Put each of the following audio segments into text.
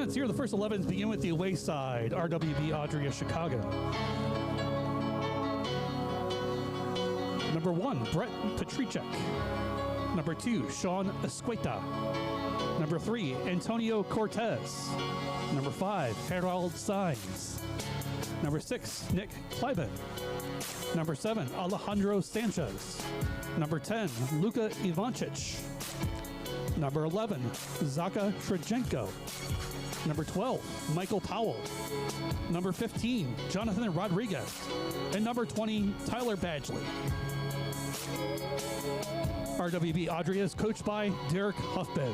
chance here. The first 11s begin with the away side, RWB Adria, Chicago. Number 1, Brett Petrichek. Number 2, Sean Escueta. Number 3, Antonio Cortez. Number 5, Harold Sainz. Number 6, Nick Kleiben. Number 7, Alejandro Sanchez. Number 10, Luka Ivancic. Number 11, Zaka Trejenko. Number 12, Michael Powell. Number 15, Jonathan Rodriguez. And number 20, Tyler Badgley. RWB Adria is coached by Derek Huffbed.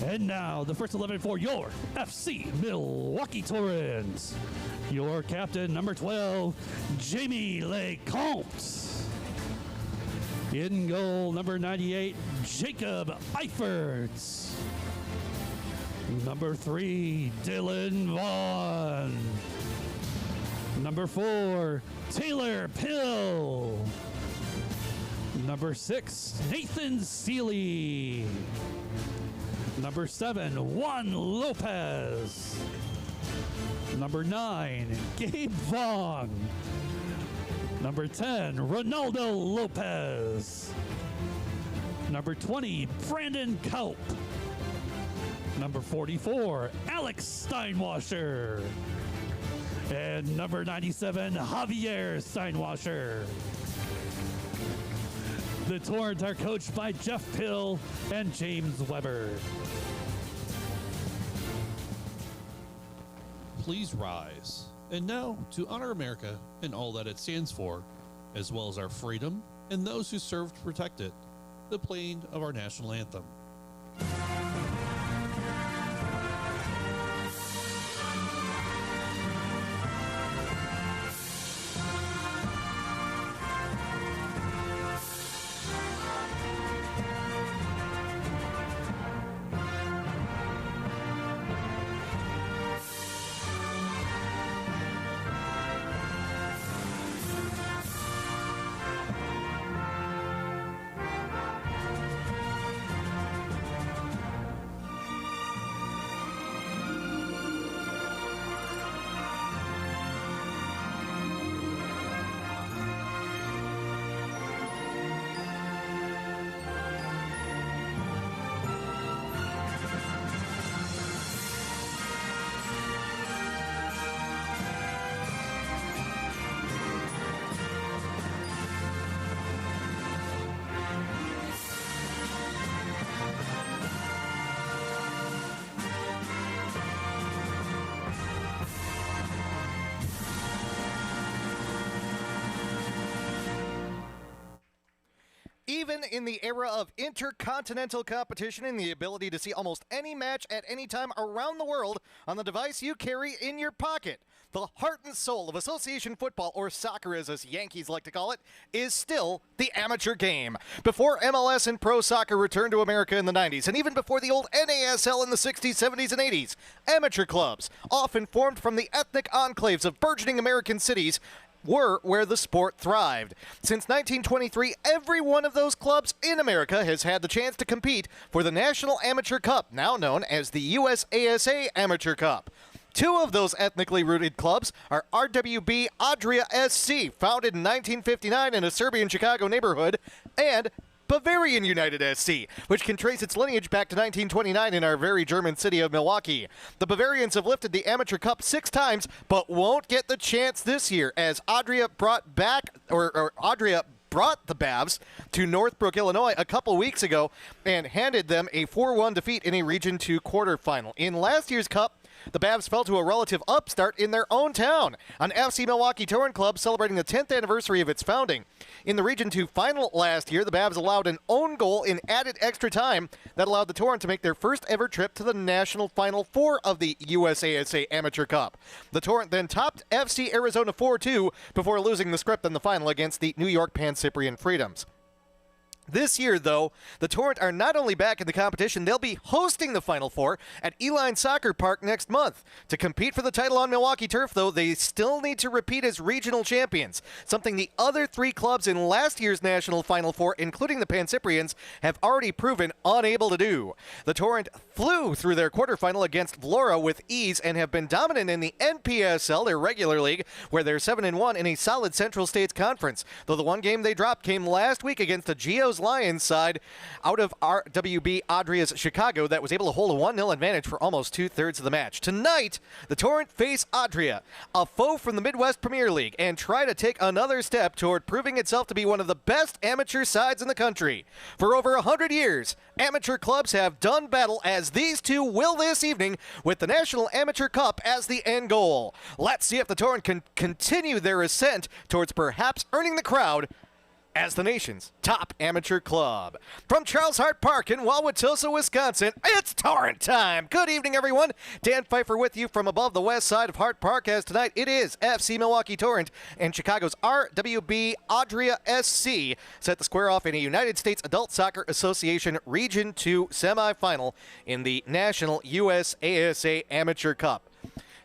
And now, the first 11 for your FC Milwaukee Torrent. Your captain, number 12, Jamie Lecomte. In goal, number 98, Jacob Eifert. Number 3, Dylan Vaughn. Number 4, Taylor Pill. Number 6, Nathan Seeley. Number 7, Juan Lopez. Number 9, Gabe Vaughn. Number 10, Ronaldo Lopez. Number 20, Brandon Kaup. Number 44, Alex Steinwasser. And number 97, Javier Steinwasser. The Torrent are coached by Jeff Pill and James Weber. Please rise. And now, to honor America and all that it stands for, as well as our freedom and those who serve to protect it, the playing of our national anthem. Even in the era of intercontinental competition and the ability to see almost any match at any time around the world on the device you carry in your pocket, the heart and soul of association football, or soccer as us Yankees like to call it, is still the amateur game. Before MLS and pro soccer returned to America in the 90s, and even before the old NASL in the 60s, 70s, and 80s, amateur clubs, often formed from the ethnic enclaves of burgeoning American cities, were where the sport thrived. Since 1923, every one of those clubs in America has had the chance to compete for the National Amateur Cup, now known as the USASA Amateur Cup. Two of those ethnically rooted clubs are RWB Adria SC, founded in 1959 in a Serbian Chicago neighborhood, and Bavarian United SC, which can trace its lineage back to 1929 in our very German city of Milwaukee. The Bavarians have lifted the Amateur Cup 6 times, but won't get the chance this year, as Adria brought the Bavs to Northbrook, Illinois a couple weeks ago and handed them a 4-1 defeat in a Region 2 quarterfinal. In last year's Cup, the Bavs fell to a relative upstart in their own town, an FC Milwaukee Torrent club celebrating the 10th anniversary of its founding. In the Region 2 final last year, the Bavs allowed an own goal in added extra time that allowed the Torrent to make their first ever trip to the National Final Four of the USASA Amateur Cup. The Torrent then topped FC Arizona 4-2 before losing the script in the final against the New York Pan Cyprian Freedoms. This year, though, the Torrent are not only back in the competition, they'll be hosting the Final Four at Eline Soccer Park next month. To compete for the title on Milwaukee turf, though, they still need to repeat as regional champions, something the other three clubs in last year's National Final Four, including the Pancyprians, have already proven unable to do. The Torrent flew through their quarterfinal against Vlora with ease and have been dominant in the NPSL, their regular league, where they're 7-1 in a solid Central States Conference, though the one game they dropped came last week against the Geo's Lions side out of RWB Adria's Chicago that was able to hold a 1-0 advantage for almost two-thirds of the match. Tonight, the Torrent face Adria, a foe from the Midwest Premier League, and try to take another step toward proving itself to be one of the best amateur sides in the country. For over 100 years, amateur clubs have done battle, as these two will this evening, with the National Amateur Cup as the end goal. Let's see if the Torrent can continue their ascent towards perhaps earning the crowd as the nation's top amateur club. From Charles Hart Park in Wauwatosa, Wisconsin, it's Torrent time. Good evening, everyone. Dan Pfeiffer with you from above the west side of Hart Park, as tonight it is FC Milwaukee Torrent and Chicago's RWB Adria SC set to square off in a United States Adult Soccer Association Region 2 semifinal in the National USASA Amateur Cup.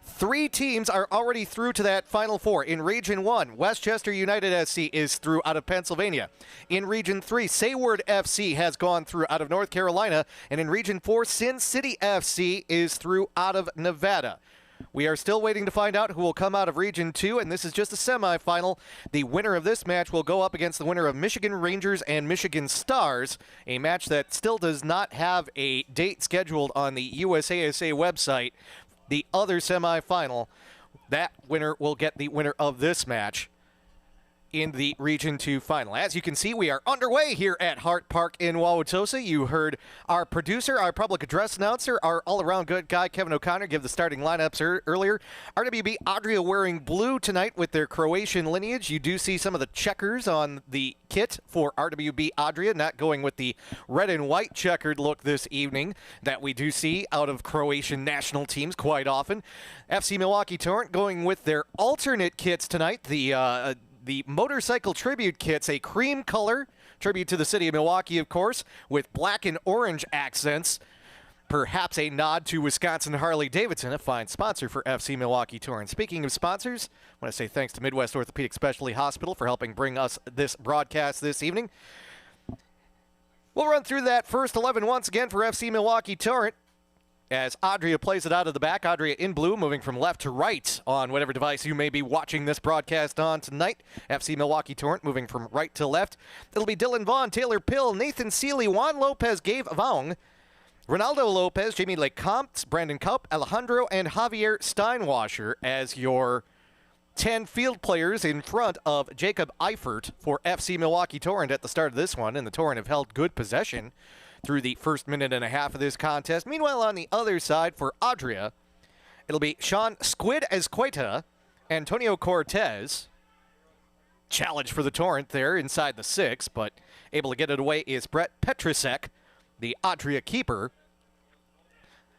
3 teams are already through to that Final Four. In Region 1, Westchester United SC is through out of Pennsylvania. In Region 3, Sayward FC has gone through out of North Carolina. And in Region 4, Sin City FC is through out of Nevada. We are still waiting to find out who will come out of Region 2, and this is just a semifinal. The winner of this match will go up against the winner of Michigan Rangers and Michigan Stars, a match that still does not have a date scheduled on the USASA website. The other semifinal, that winner will get the winner of this match in the Region 2 final. As you can see, we are underway here at Hart Park in Wauwatosa. You heard our producer, our public address announcer, our all-around good guy, Kevin O'Connor, give the starting lineups earlier. RWB Adria wearing blue tonight with their Croatian lineage. You do see some of the checkers on the kit for RWB Adria, not going with the red and white checkered look this evening that we do see out of Croatian national teams quite often. FC Milwaukee Torrent going with their alternate kits tonight, the motorcycle tribute kits, a cream color, tribute to the city of Milwaukee, of course, with black and orange accents. Perhaps a nod to Wisconsin Harley-Davidson, a fine sponsor for FC Milwaukee Torrent. Speaking of sponsors, I want to say thanks to Midwest Orthopedic Specialty Hospital for helping bring us this broadcast this evening. We'll run through that first 11 once again for FC Milwaukee Torrent, as Adria plays it out of the back. Adria in blue, moving from left to right on whatever device you may be watching this broadcast on tonight. FC Milwaukee Torrent moving from right to left. It'll be Dylan Vaughn, Taylor Pill, Nathan Seeley, Juan Lopez, Gabe Vaughn, Ronaldo Lopez, Jamie Lecomte, Brandon Kaup, Alejandro, and Javier Steinwasser as your 10 field players in front of Jacob Eifert for FC Milwaukee Torrent at the start of this one, and the Torrent have held good possession through the first minute and a half of this contest. Meanwhile, on the other side for Adria, it'll be Sean Squid Azqueta, Antonio Cortez. Challenge for the Torrent there inside the 6, but able to get it away is Brett Petrusek, the Adria keeper.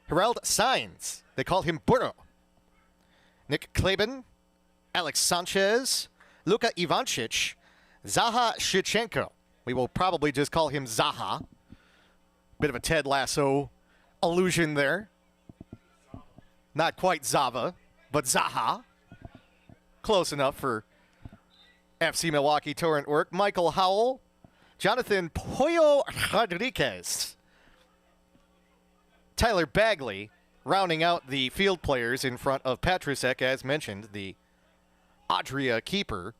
Herald Sainz, they call him Burro. Nick Kleben, Alex Sanchez, Luka Ivancic, Zaha Shichenko. We will probably just call him Zaha. Bit of a Ted Lasso allusion there. Not quite Zava, but Zaha. Close enough for FC Milwaukee Torrent work. Michael Howell, Jonathan Pollo Rodriguez, Tyler Bagley, rounding out the field players in front of Petrusek, as mentioned, the Adria keeper.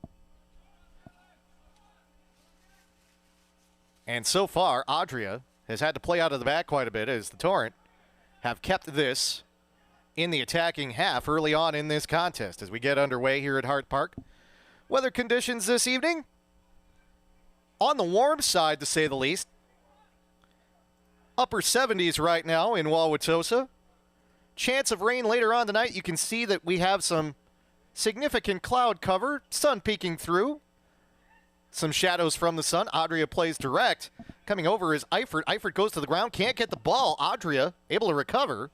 And so far, Adria has had to play out of the back quite a bit, as the Torrent have kept this in the attacking half early on in this contest as we get underway here at Hart Park. Weather conditions this evening, on the warm side to say the least. Upper 70s right now in Wauwatosa. Chance of rain later on tonight. You can see that we have some significant cloud cover, sun peeking through. Some shadows from the sun. Adria plays direct. Coming over is Eifert. Eifert goes to the ground, can't get the ball. Adria able to recover.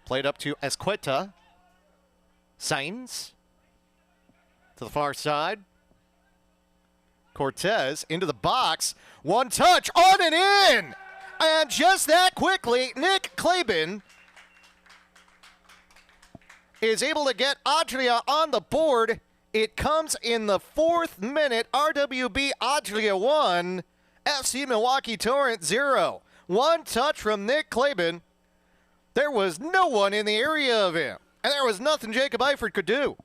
Played up to Azqueta. Sainz to the far side. Cortez into the box. One touch, on and in! And just that quickly, Nick Klaben is able to get Adria on the board. It comes in the 4th minute. RWB Adria 1, FC Milwaukee Torrent 0. One touch from Nick Klaben. There was no one in the area of him, and there was nothing Jacob Eifert could do.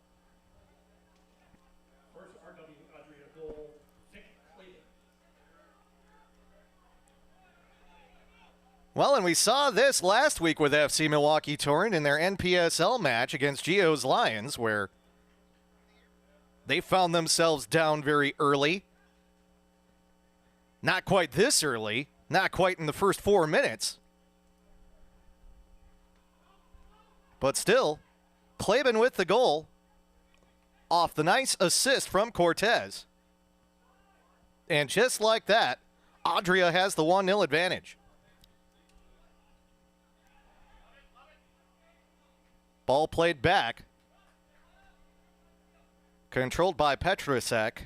Well, and we saw this last week with FC Milwaukee Torrent in their NPSL match against Geo's Lions, where they found themselves down very early. Not quite this early, not quite in the first 4 minutes. But still, Klaben with the goal off the nice assist from Cortez. And just like that, Adria has the 1-0 advantage. Ball played back. Controlled by Petrusek.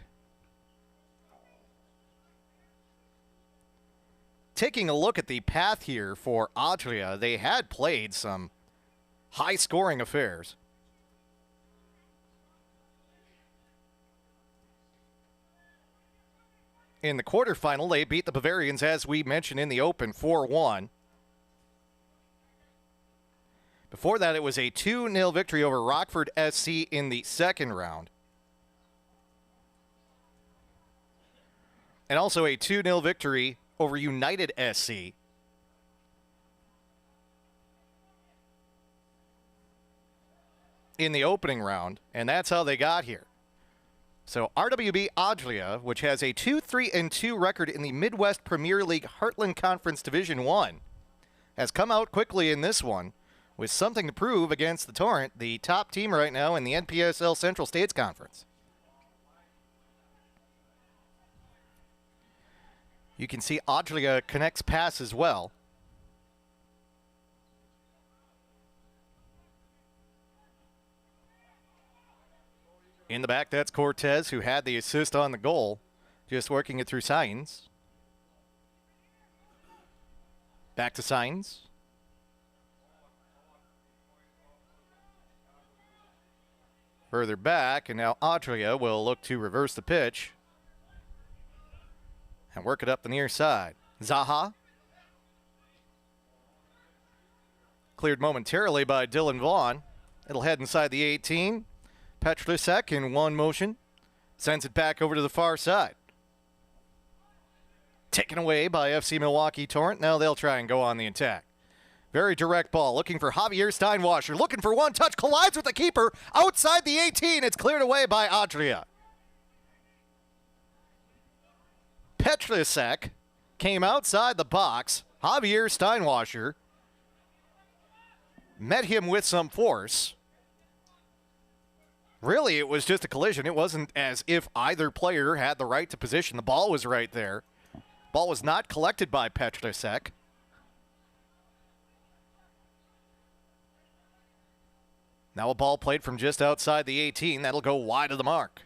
Taking a look at the path here for Adria, they had played some high-scoring affairs. In the quarterfinal, they beat the Bavarians, as we mentioned in the Open, 4-1. Before that, it was a 2-0 victory over Rockford SC in the second round. And also a 2-0 victory over United SC. In the opening round, and that's how they got here. So RWB Adria, which has a 2-3-2 record in the Midwest Premier League Heartland Conference Division 1, has come out quickly in this one with something to prove against the Torrent, the top team right now in the NPSL Central States Conference. You can see Adria connects pass as well. In the back, that's Cortez, who had the assist on the goal, just working it through Signs. Back to Signs. Further back, and now Adria will look to reverse the pitch and work it up the near side. Zaha. Cleared momentarily by Dylan Vaughn. It'll head inside the 18. Petrusek in one motion. Sends it back over to the far side. Taken away by FC Milwaukee Torrent. Now they'll try and go on the attack. Very direct ball. Looking for Javier Steinwasser. Looking for one touch. Collides with the keeper. Outside the 18. It's cleared away by Adria. Petrusek came outside the box. Javier Steinwasser met him with some force. Really, it was just a collision. It wasn't as if either player had the right to position. The ball was right there. Ball was not collected by Petrusek. Now a ball played from just outside the 18. That'll go wide of the mark.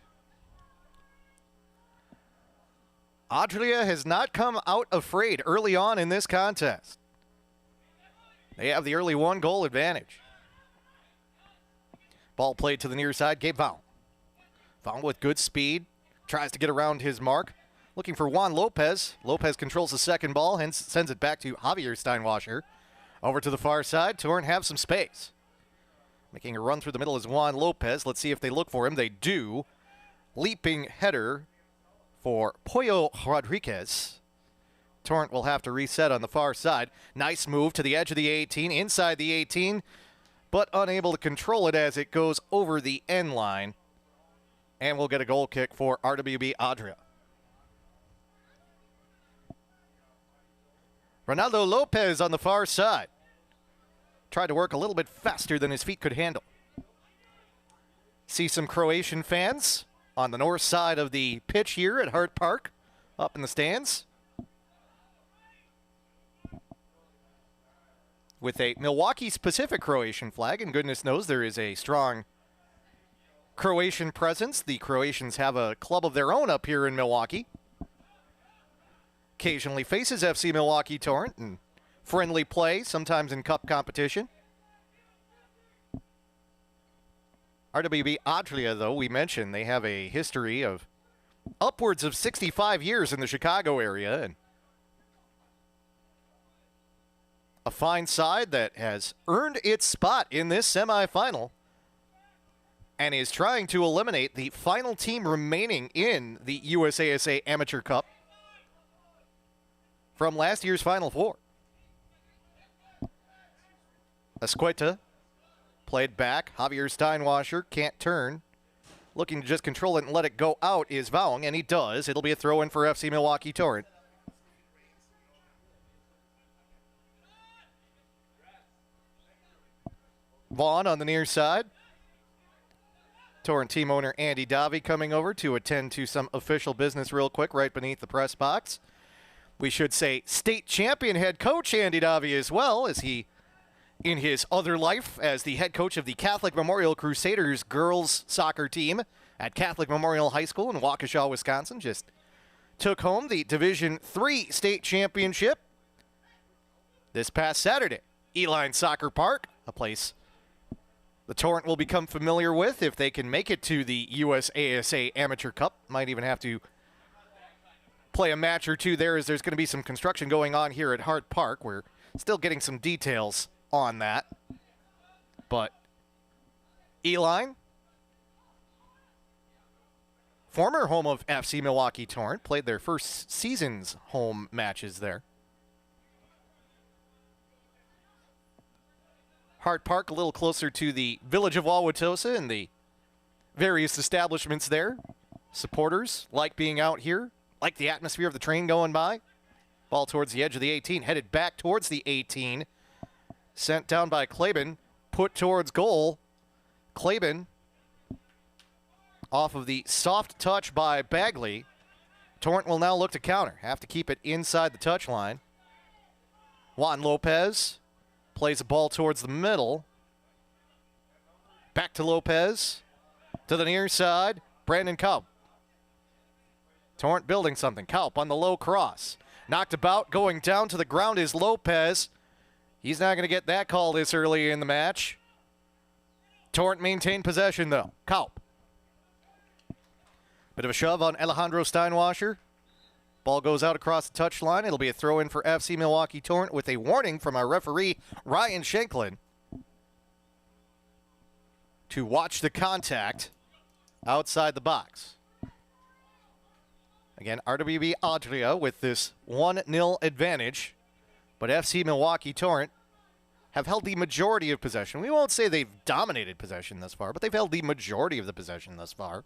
Adria has not come out afraid early on in this contest. They have the early 1-goal advantage. Ball played to the near side. Gabe Vaughn. Vaughn with good speed. Tries to get around his mark. Looking for Juan Lopez. Lopez controls the second ball, hence sends it back to Javier Steinwasser. Over to the far side. Torrent have some space. Making a run through the middle is Juan Lopez. Let's see if they look for him. They do. Leaping header for Pollo Rodriguez. Torrent will have to reset on the far side. Nice move to the edge of the 18, inside the 18, but unable to control it as it goes over the end line. And we'll get a goal kick for RWB Adria. Ronaldo Lopez on the far side. Tried to work a little bit faster than his feet could handle. See some Croatian fans on the north side of the pitch here at Hart Park, up in the stands, with a Milwaukee specific Croatian flag, and goodness knows there is a strong Croatian presence. The Croatians have a club of their own up here in Milwaukee. Occasionally faces FC Milwaukee Torrent in friendly play, sometimes in cup competition. RWB Adria, though, we mentioned, they have a history of upwards of 65 years in the Chicago area, and a fine side that has earned its spot in this semifinal and is trying to eliminate the final team remaining in the USASA Amateur Cup from last year's Final Four. Escueta played back. Javier Steinwasser can't turn. Looking to just control it and let it go out is Vaughn, and he does. It'll be a throw-in for FC Milwaukee Torrent. Vaughn on the near side. Torrent team owner Andy Davi coming over to attend to some official business real quick right beneath the press box. We should say state champion head coach Andy Davi as well, as he, in his other life as the head coach of the Catholic Memorial Crusaders girls soccer team at Catholic Memorial High School in Waukesha, Wisconsin, just took home the Division III state championship this past Saturday. Eline Soccer Park, a place the Torrent will become familiar with if they can make it to the USASA Amateur Cup. Might even have to play a match or two there, as there's going to be some construction going on here at Hart Park. We're still getting some details on that. But Eline, former home of FC Milwaukee Torrent, played their first season's home matches there. Hart Park, a little closer to the village of Wauwatosa and the various establishments there. Supporters like being out here, like the atmosphere of the train going by. Ball towards the edge of the 18, headed back towards the 18. Sent down by Klaben, put towards goal. Klaben, off of the soft touch by Bagley. Torrent will now look to counter. Have to keep it inside the touch line. Juan Lopez plays the ball towards the middle. Back to Lopez. To the near side, Brandon Kaup. Torrent building something. Kaup on the low cross. Knocked about, going down to the ground is Lopez. He's not going to get that call this early in the match. Torrent maintained possession, though. Kaup. Bit of a shove on Alejandro Steinwasser. Ball goes out across the touchline. It'll be a throw-in for FC Milwaukee Torrent with a warning from our referee, Ryan Shanklin, to watch the contact outside the box. Again, RWB Adria with this 1-0 advantage, but FC Milwaukee Torrent have held the majority of possession. We won't say they've dominated possession thus far, but they've held the majority of the possession thus far.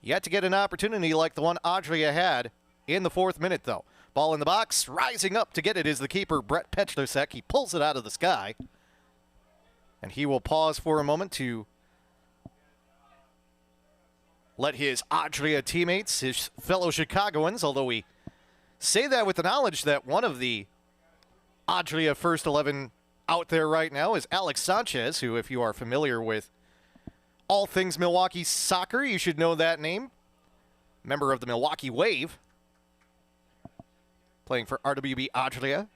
Yet to get an opportunity like the one Adria had in the 4th minute, though. Ball in the box, rising up to get it is the keeper, Brett Petlusek. He pulls it out of the sky, and he will pause for a moment to let his Adria teammates, his fellow Chicagoans, although we say that with the knowledge that one of the Adria first 11 out there right now is Alex Sanchez, who, if you are familiar with all things Milwaukee soccer, you should know that name. Member of the Milwaukee Wave, playing for RWB Adria.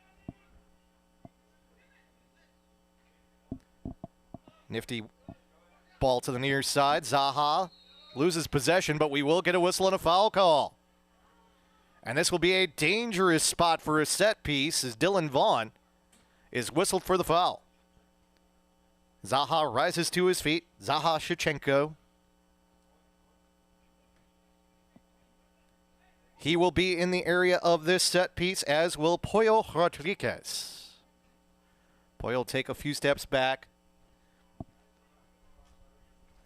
Nifty ball to the near side. Zaha loses possession, but we will get a whistle and a foul call. And this will be a dangerous spot for a set piece as Dylan Vaughn is whistled for the foul. Zaha rises to his feet. Zaha Shevchenko. He will be in the area of this set piece, as will Pollo Rodriguez. Pollo will take a few steps back.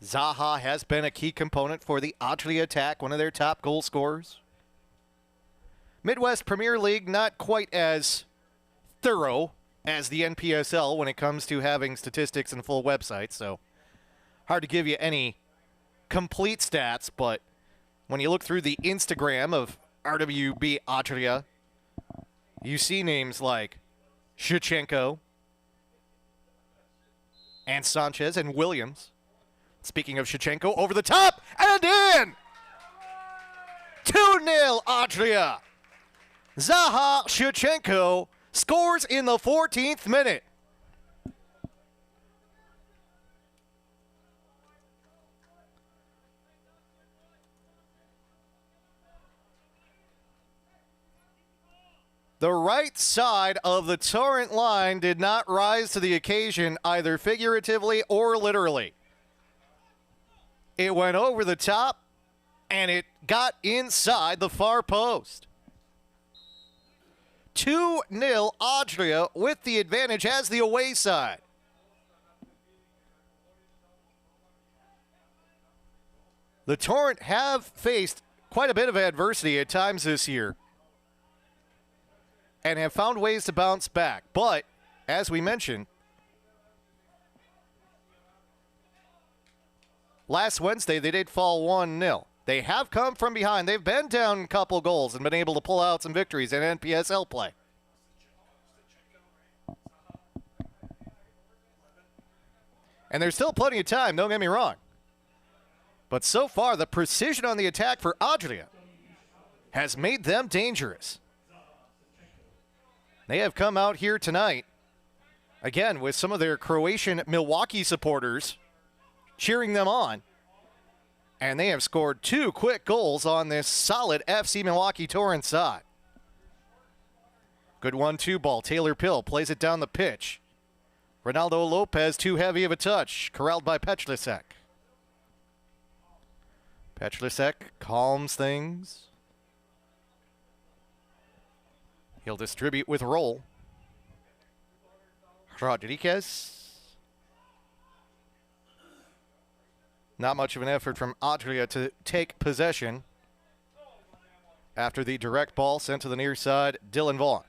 Zaha has been a key component for the Adria attack, one of their top goal scorers. Midwest Premier League, not quite as thorough as the NPSL when it comes to having statistics and full websites, so hard to give you any complete stats, but when you look through the Instagram of RWB Adria, you see names like Shevchenko and Sanchez and Williams. Speaking of Shevchenko, over the top and in! 2-0 Adria. Zaha Shevchenko scores in the 14th minute. The right side of the Torrent line did not rise to the occasion either figuratively or literally. It went over the top, and it got inside the far post. 2-0 Adria with the advantage as the away side. The Torrent have faced quite a bit of adversity at times this year and have found ways to bounce back. But, as we mentioned, last Wednesday they did fall 1-0. They have come from behind. They've been down a couple goals and been able to pull out some victories in NPSL play. And there's still plenty of time, don't get me wrong. But so far, the precision on the attack for Adria has made them dangerous. They have come out here tonight, again, with some of their Croatian Milwaukee supporters cheering them on. And they have scored 2 quick goals on this solid FC Milwaukee Torrent side. Good 1-2 ball. Taylor Pill plays it down the pitch. Ronaldo Lopez, too heavy of a touch. Corralled by Petlisek. Petlisek calms things. He'll distribute with roll. Rodriguez. Not much of an effort from Adria to take possession after the direct ball sent to the near side. Dylan Vaughn.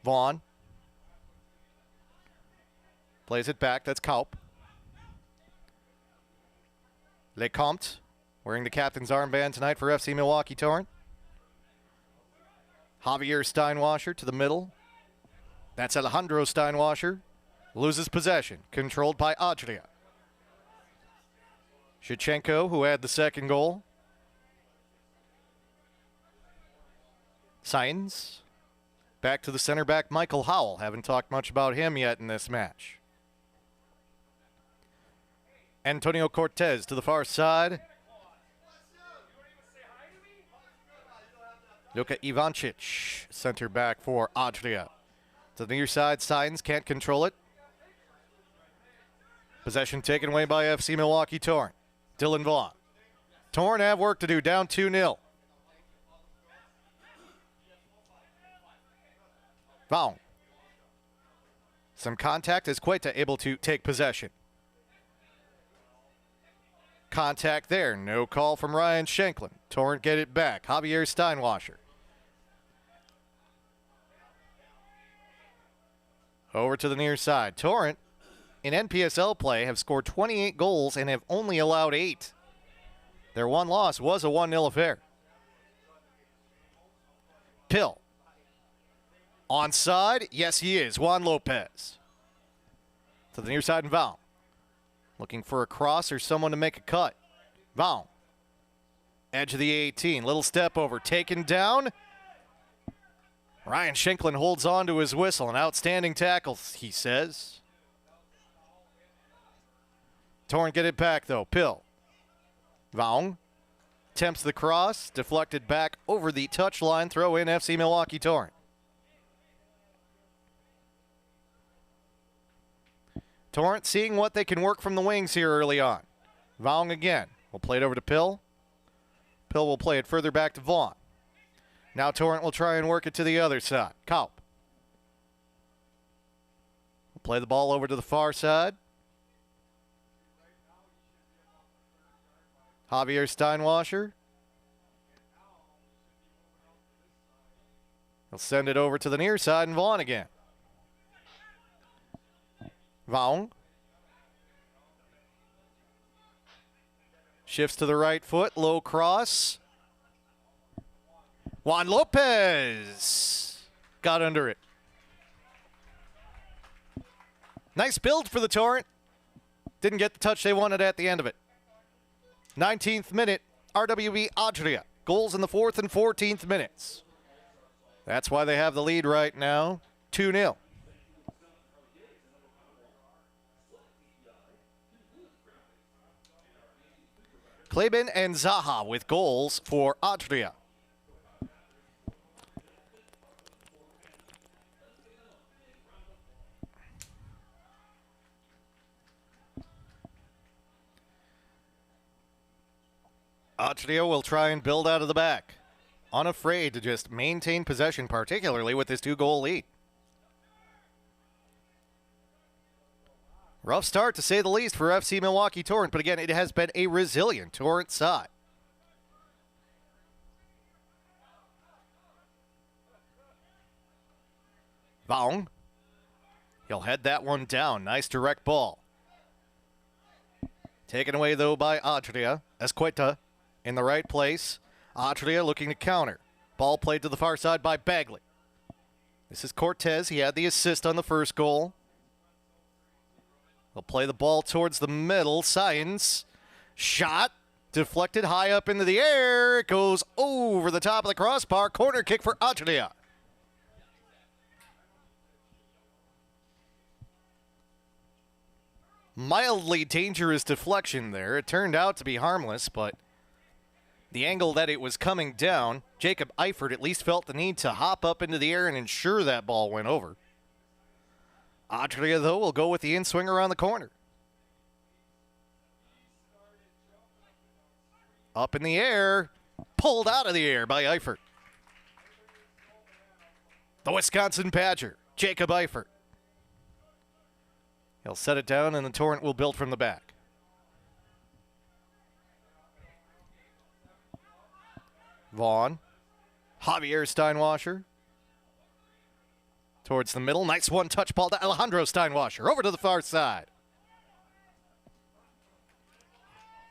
Vaughn plays it back. That's Kaup. Lecomte wearing the captain's armband tonight for FC Milwaukee Torrent. Javier Steinwasser to the middle. That's Alejandro Steinwasser. Loses possession. Controlled by Adria. Shevchenko, who had the second goal. Sainz. Back to the center back, Michael Howell. Haven't talked much about him yet in this match. Antonio Cortez to the far side. Luka Ivancic, center back for Adria. To the near side, Sainz can't control it. Possession taken away by FC Milwaukee Torrent. Dylan Vaughn. Torrent have work to do, down 2-0. Vaughn. Some contact as Cueta able to take possession. Contact there. No call from Ryan Shanklin. Torrent get it back. Javier Steinwasser. Over to the near side. Torrent, in NPSL play, have scored 28 goals and have only allowed 8. Their one loss was a 1-0 affair. Pill. Onside? Yes, he is. Juan Lopez. To the near side and Vaughn. Looking for a cross or someone to make a cut. Vaughn. Edge of the 18. Little step over. Taken down. Ryan Shanklin holds on to his whistle. An outstanding tackle, he says. Torrent get it back, though. Pill. Vaughn. Attempts the cross. Deflected back over the touchline. Throw in FC Milwaukee Torrent. Torrent seeing what they can work from the wings here early on. Vaughn again. We'll play it over to Pill. Pill will play it further back to Vaughn. Now Torrent will try and work it to the other side. Kaup. We'll play the ball over to the far side. Javier Steinwasser. He'll send it over to the near side and Vaughn again. Vaughn. Shifts to the right foot. Low cross. Juan Lopez got under it. Nice build for the Torrent. Didn't get the touch they wanted at the end of it. 19th minute, RWB Adria. Goals in the 4th and 14th minutes. That's why they have the lead right now, 2-0. Kleben and Zaha with goals for Adria. Adria will try and build out of the back, unafraid to just maintain possession, particularly with this 2-goal lead. Rough start, to say the least, for FC Milwaukee Torrent, but again, it has been a resilient Torrent side. Vaughn. He'll head that one down. Nice direct ball. Taken away, though, by Adria. Esqueta in the right place. Adria looking to counter. Ball played to the far side by Bagley. This is Cortez. He had the assist on the first goal. He'll play the ball towards the middle. Science. Shot. Deflected high up into the air. It goes over the top of the crossbar. Corner kick for Adria. Mildly dangerous deflection there. It turned out to be harmless, but the angle that it was coming down, Jacob Eifert at least felt the need to hop up into the air and ensure that ball went over. Adria, though, will go with the in-swing around the corner. Up in the air, pulled out of the air by Eifert. The Wisconsin Badger, Jacob Eifert. He'll set it down, and the Torrent will build from the back. Vaughn. Javier Steinwasser. Towards the middle. Nice one-touch ball to Alejandro Steinwasser. Over to the far side.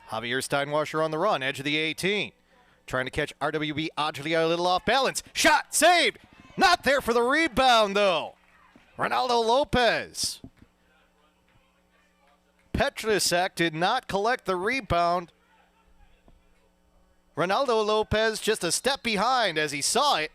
Javier Steinwasser on the run. Edge of the 18. Trying to catch RWB Adria a little off balance. Shot! Saved! Not there for the rebound, though. Ronaldo Lopez. Petrusek did not collect the rebound. Ronaldo Lopez just a step behind as he saw it,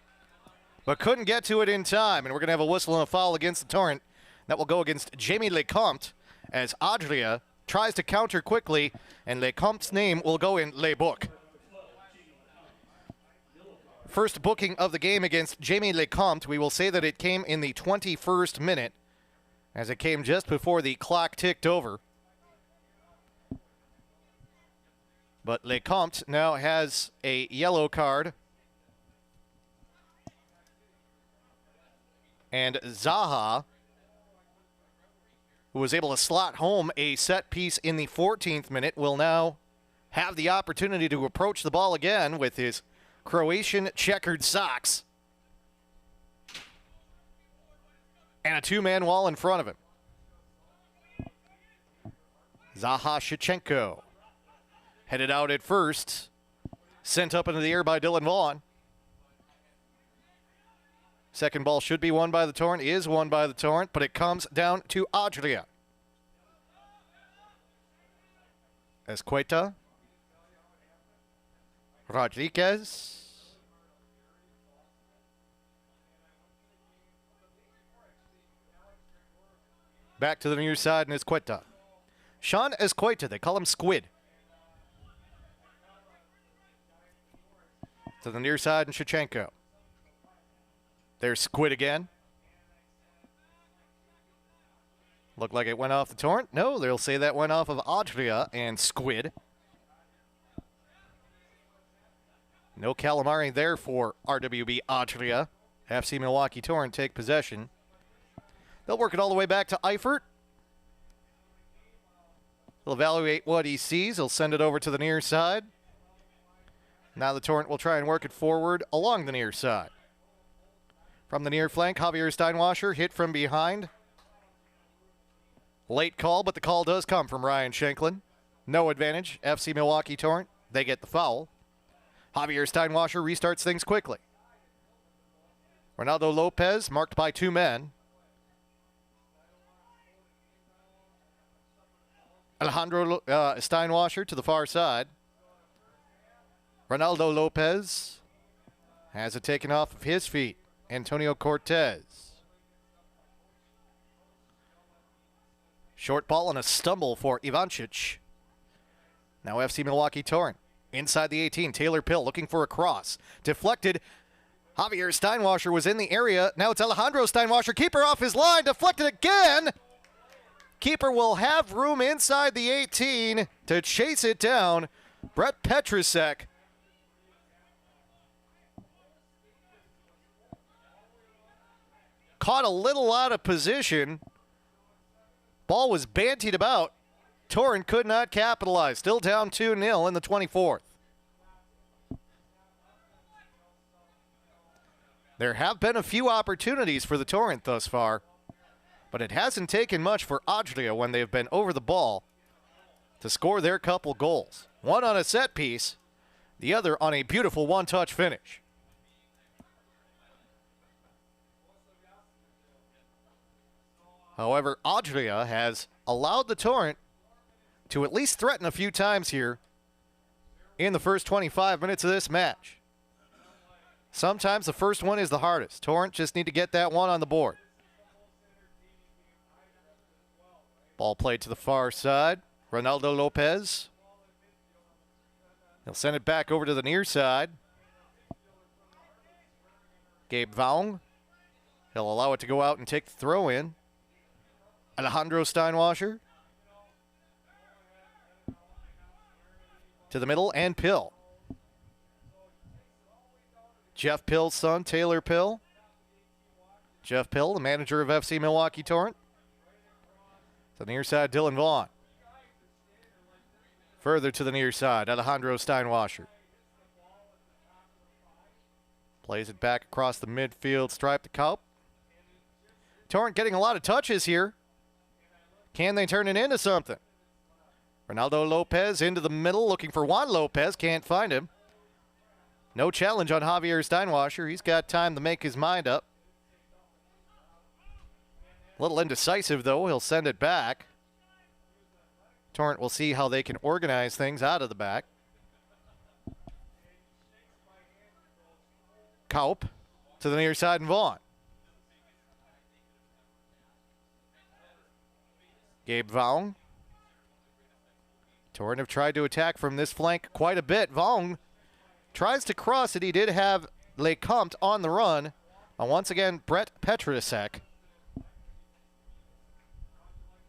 but couldn't get to it in time. And we're going to have a whistle and a foul against the Torrent. That will go against Jamie Lecomte as Adria tries to counter quickly, and Lecomte's name will go in Le Book. First booking of the game against Jamie Lecomte. We will say that it came in the 21st minute, as it came just before the clock ticked over. But Lecomte now has a yellow card. And Zaha, who was able to slot home a set piece in the 14th minute, will now have the opportunity to approach the ball again with his Croatian checkered socks. And a two-man wall in front of him. Zaha Shevchenko. Headed out at first. Sent up into the air by Dylan Vaughn. Second ball should be won by the Torrent. Is won by the Torrent, but it comes down to Adria. Esqueta. Rodriguez. Back to the near side and Esqueta. Sean Esqueta, they call him Squid. To the near side and Shevchenko. There's Squid again. Looked like it went off the Torrent. No, they'll say that went off of Adria and Squid. No calamari there for RWB Adria. FC Milwaukee Torrent take possession. They'll work it all the way back to Eifert. He'll evaluate what he sees. He'll send it over to the near side. Now the Torrent will try and work it forward along the near side. From the near flank, Javier Steinwasser hit from behind. Late call, but the call does come from Ryan Shanklin. No advantage. FC Milwaukee Torrent, they get the foul. Javier Steinwasser restarts things quickly. Ronaldo Lopez marked by two men. Alejandro Steinwasser to the far side. Ronaldo Lopez has it taken off of his feet. Antonio Cortez. Short ball and a stumble for Ivancic. Now FC Milwaukee Torrent. Inside the 18, Taylor Pill looking for a cross. Deflected. Javier Steinwasser was in the area. Now it's Alejandro Steinwasser. Keeper off his line. Deflected again. Keeper will have room inside the 18 to chase it down. Brett Petrusek. Caught a little out of position. Ball was bantied about. Torrent could not capitalize. Still down 2-0 in the 24th. There have been a few opportunities for the Torrent thus far, but it hasn't taken much for Adria when they've been over the ball to score their couple goals. One on a set piece, the other on a beautiful one-touch finish. However, Adria has allowed the Torrent to at least threaten a few times here in the first 25 minutes of this match. Sometimes the first one is the hardest. Torrent just need to get that one on the board. Ball played to the far side. Ronaldo Lopez. He'll send it back over to the near side. Gabe Vaung. He'll allow it to go out and take the throw in. Alejandro Steinwasser. To the middle, and Pill. Jeff Pill's son, Taylor Pill. Jeff Pill, the manager of FC Milwaukee Torrent. To the near side, Dylan Vaughn. Further to the near side, Alejandro Steinwasser. Plays it back across the midfield stripe to Kaup. Torrent getting a lot of touches here. Can they turn it into something? Ronaldo Lopez into the middle, looking for Juan Lopez. Can't find him. No challenge on Javier Steinwasser. He's got time to make his mind up. A little indecisive, though. He'll send it back. Torrent will see how they can organize things out of the back. Kaup to the near side and Vaughn. Gabe Vaung. Torrent have tried to attack from this flank quite a bit. Vaung tries to cross it. He did have Lecomte on the run. And once again, Brett Petrusek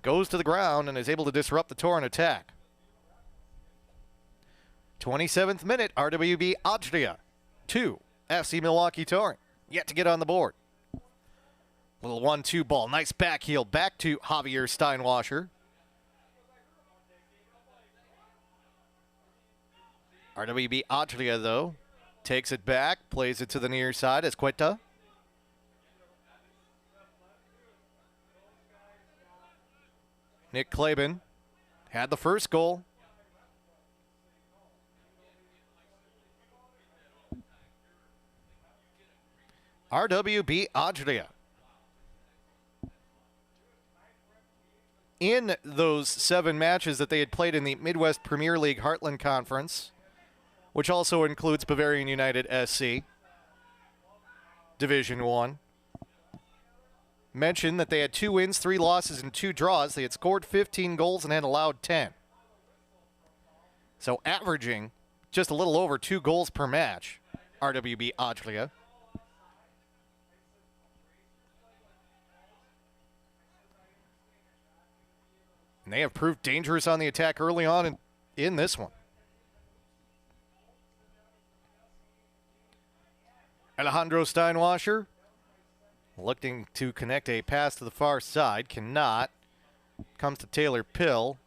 goes to the ground and is able to disrupt the Torrent attack. 27th minute, RWB Adria 2, FC Milwaukee Torrent. Yet to get on the board. Little 1-2 ball. Nice back heel back to Javier Steinwasser. RWB Adria, though, takes it back, plays it to the near side as Quetta. Nick Klaben had the first goal. RWB Adria. In those 7 matches that they had played in the Midwest Premier League Heartland Conference, which also includes Bavarian United SC, Division 1. Mentioned that they had 2 wins, 3 losses, and 2 draws. They had scored 15 goals and had allowed 10. So averaging just a little over 2 goals per match, RWB Adria. And they have proved dangerous on the attack early on in this one. Alejandro Steinwasser looking to connect a pass to the far side. Cannot. Comes to Taylor Pill.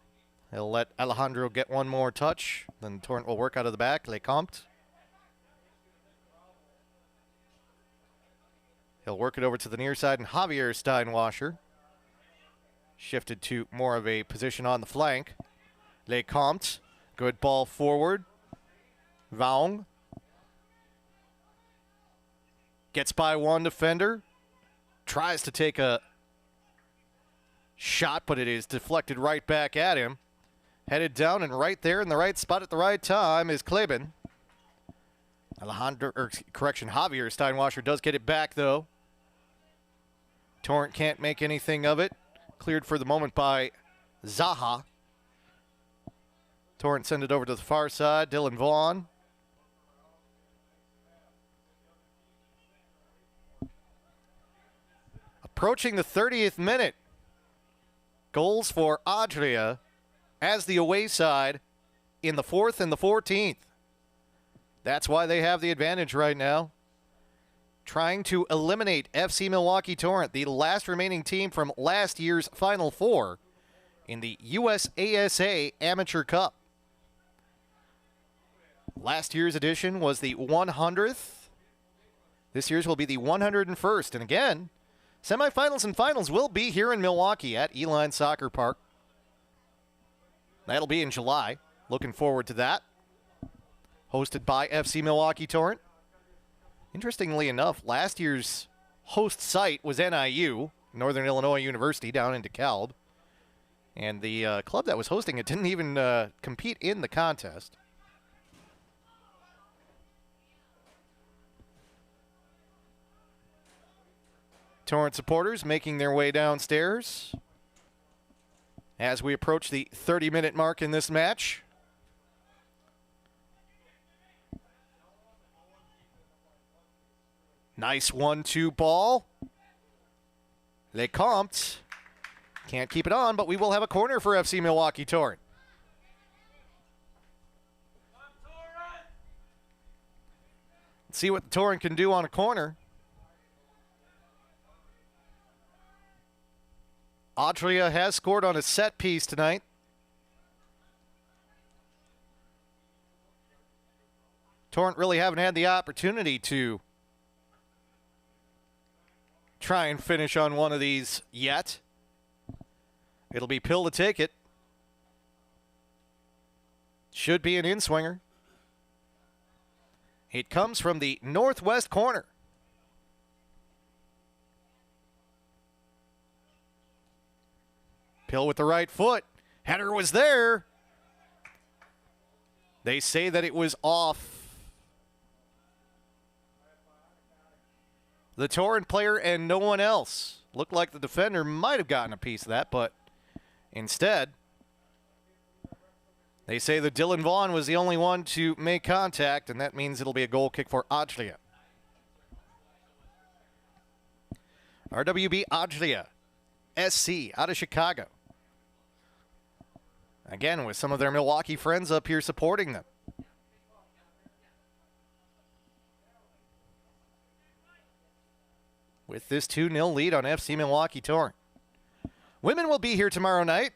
He'll let Alejandro get one more touch. Then Torrent will work out of the back. Lecomte. He'll work it over to the near side. And Javier Steinwasser shifted to more of a position on the flank. Lecomte. Good ball forward. Vaung. Gets by one defender. Tries to take a shot, but it is deflected right back at him. Headed down, and right there in the right spot at the right time is Klaben. Javier Steinwasser does get it back, though. Torrent can't make anything of it. Cleared for the moment by Zaha. Torrent send it over to the far side. Dylan Vaughn. Approaching the 30th minute. Goals for Adria as the away side in the 4th and the 14th. That's why they have the advantage right now. Trying to eliminate FC Milwaukee Torrent, the last remaining team from last year's Final Four in the USASA Amateur Cup. Last year's edition was the 100th. This year's will be the 101st. And again, semifinals and finals will be here in Milwaukee at Eline Soccer Park. That'll be in July. Looking forward to that. Hosted by FC Milwaukee Torrent. Interestingly enough, last year's host site was NIU, Northern Illinois University, down in DeKalb. And the club that was hosting it didn't even compete in the contest. Torrent supporters making their way downstairs as we approach the 30-minute mark in this match. Nice 1-2 ball. Lecomte can't keep it on, but we will have a corner for FC Milwaukee Torrent. Let's see what the Torrent can do on a corner. Adria has scored on a set piece tonight. Torrent really haven't had the opportunity to try and finish on one of these yet. It'll be Pill to take it. Should be an in-swinger. It comes from the northwest corner. Pill with the right foot. Header was there. They say that it was off the Torrent player and no one else. Looked like the defender might have gotten a piece of that, but instead, they say that Dylan Vaughn was the only one to make contact, and that means it'll be a goal kick for Adria. RWB Adria, SC, out of Chicago. Again, with some of their Milwaukee friends up here supporting them. With this 2-0 lead on FC Milwaukee Torrent. Women will be here tomorrow night.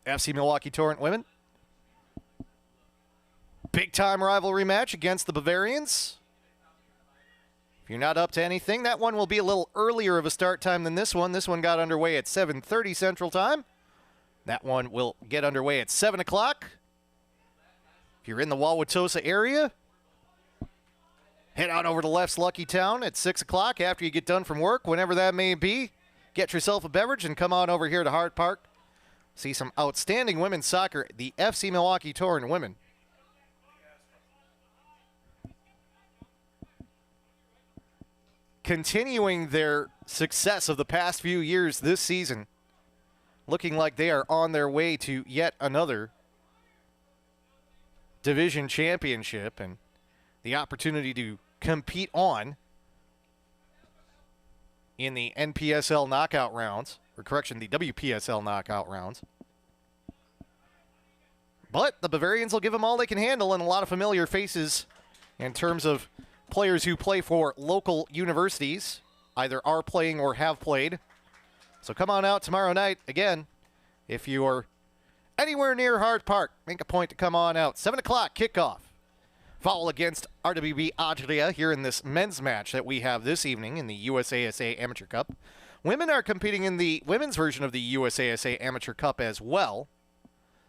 FC Milwaukee Torrent women. Big-time rivalry match against the Bavarians. If you're not up to anything, that one will be a little earlier of a start time than this one. This one got underway at 7:30 Central Time. That one will get underway at 7 o'clock. If you're in the Wauwatosa area, head out over to Left's Lucky Town at 6 o'clock after you get done from work, whenever that may be. Get yourself a beverage and come on over here to Hart Park. See some outstanding women's soccer, the FC Milwaukee Torrent women. Continuing their success of the past few years this season. Looking like they are on their way to yet another division championship and the opportunity to compete on in the NPSL knockout rounds, or correction, the WPSL knockout rounds. But the Bavarians will give them all they can handle, and a lot of familiar faces in terms of players who play for local universities, either are playing or have played. So come on out tomorrow night. Again, if you're anywhere near Hart Park, make a point to come on out. 7 o'clock kickoff. Foul against RWB Adria here in this men's match that we have this evening in the USASA Amateur Cup. Women are competing in the women's version of the USASA Amateur Cup as well.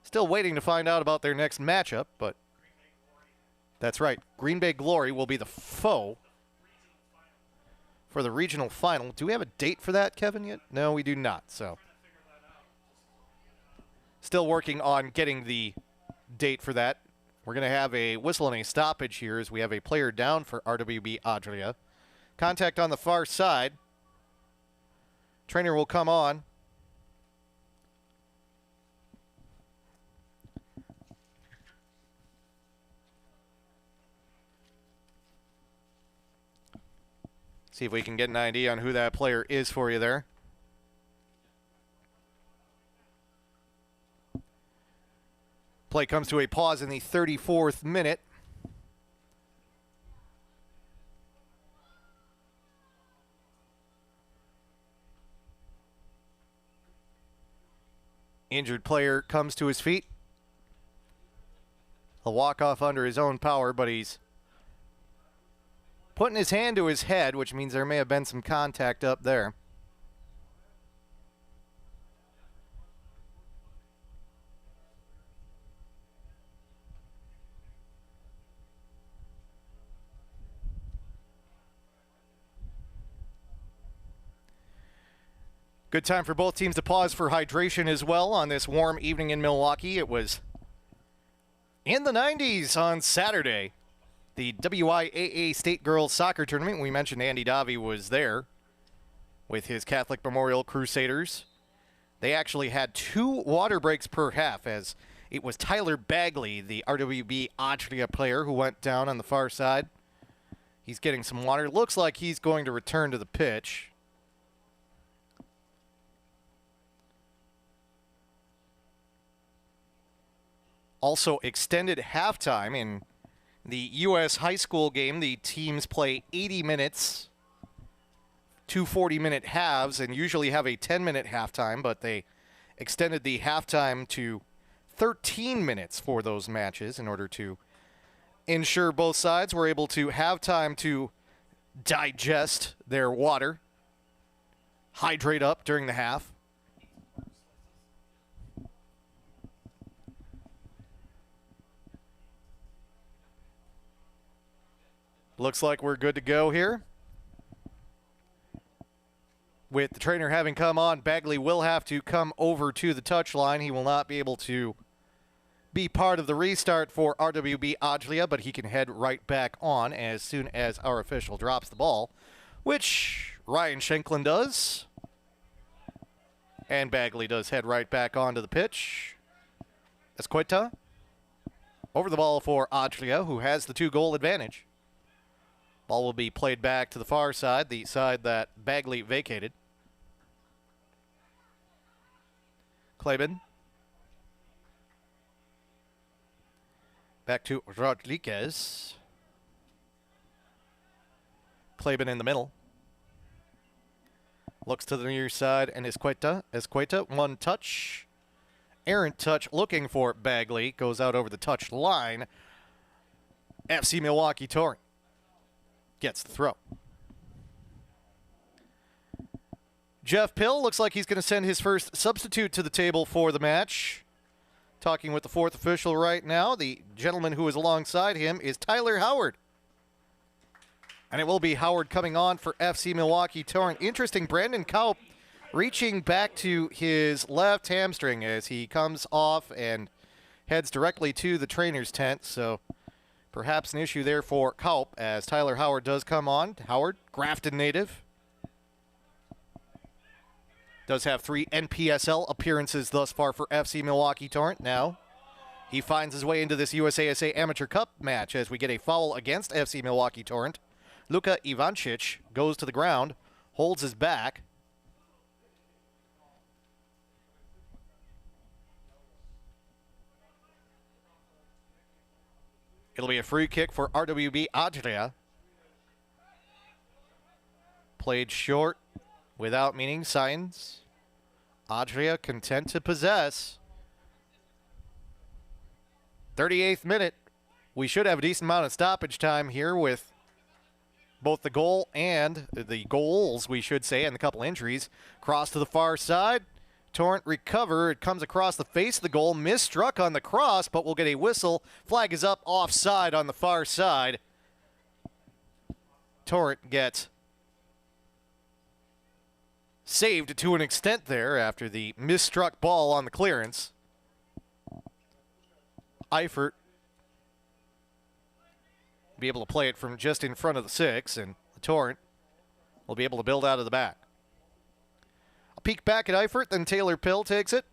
Still waiting to find out about their next matchup, but that's right. Green Bay Glory will be the foe for the regional final. Do we have a date for that, Kevin, yet? No, we do not. So, still working on getting the date for that. We're going to have a whistle and a stoppage here as we have a player down for RWB Adria. Contact on the far side. Trainer will come on. See if we can get an idea on who that player is for you there. Play comes to a pause in the 34th minute. Injured player comes to his feet. He'll walk off under his own power, but he's putting his hand to his head, which means there may have been some contact up there. Good time for both teams to pause for hydration as well on this warm evening in Milwaukee. It was in the 90s on Saturday. The WIAA State Girls Soccer Tournament. We mentioned Andy Davi was there with his Catholic Memorial Crusaders. They actually had 2 water breaks per half, as it was Tyler Bagley, the RWB Adria player, who went down on the far side. He's getting some water. Looks like he's going to return to the pitch. Also extended halftime in the U.S. high school game. The teams play 80 minutes, 2 40-minute halves, and usually have a 10-minute halftime, but they extended the halftime to 13 minutes for those matches in order to ensure both sides were able to have time to digest their water, hydrate up during the half. Looks like we're good to go here. With the trainer having come on, Bagley will have to come over to the touchline. He will not be able to be part of the restart for RWB Adria, but he can head right back on as soon as our official drops the ball, which Ryan Schenklin does. And Bagley does head right back onto the pitch. Escueta over the ball for Adria, who has the 2-goal advantage. Ball will be played back to the far side, the side that Bagley vacated. Kleben. Back to Rodriguez. Kleben in the middle. Looks to the near side and Escueta. Escueta, 1 touch. Errant touch looking for Bagley. Goes out over the touch line. FC Milwaukee Torrent gets the throw. Jeff Pill looks like he's going to send his first substitute to the table for the match. Talking with the 4th official right now. The gentleman who is alongside him is Tyler Howard. And it will be Howard coming on for FC Milwaukee Torrent. Interesting, Brandon Kaup reaching back to his left hamstring as he comes off and heads directly to the trainer's tent. So perhaps an issue there for Kaup as Tyler Howard does come on. Howard, Grafton native. Does have 3 NPSL appearances thus far for FC Milwaukee Torrent. Now he finds his way into this USASA Amateur Cup match as we get a foul against FC Milwaukee Torrent. Luka Ivancic goes to the ground, holds his back. It'll be a free kick for RWB Adria. Played short without meaning signs. Adria content to possess. 38th minute. We should have a decent amount of stoppage time here with both the goal and the goals, we should say, and a couple injuries. Cross to the far side. Torrent recover. It comes across the face of the goal. Misstruck on the cross, but we'll get a whistle. Flag is up offside on the far side. Torrent gets saved to an extent there after the misstruck ball on the clearance. Eifert be able to play it from just in front of the 6, and the Torrent will be able to build out of the back. A peek back at Eifert, then Taylor Pill takes it.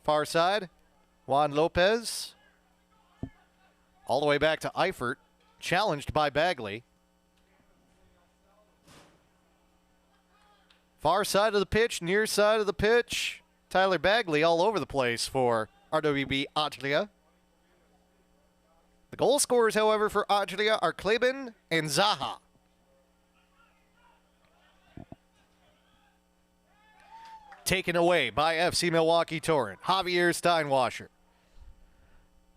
Far side, Juan Lopez. All the way back to Eifert, challenged by Bagley. Far side of the pitch, near side of the pitch. Tyler Bagley all over the place for RWB Adria. The goal scorers, however, for Adria are Kleben and Zaha. Taken away by FC Milwaukee Torrent. Javier Steinwasser.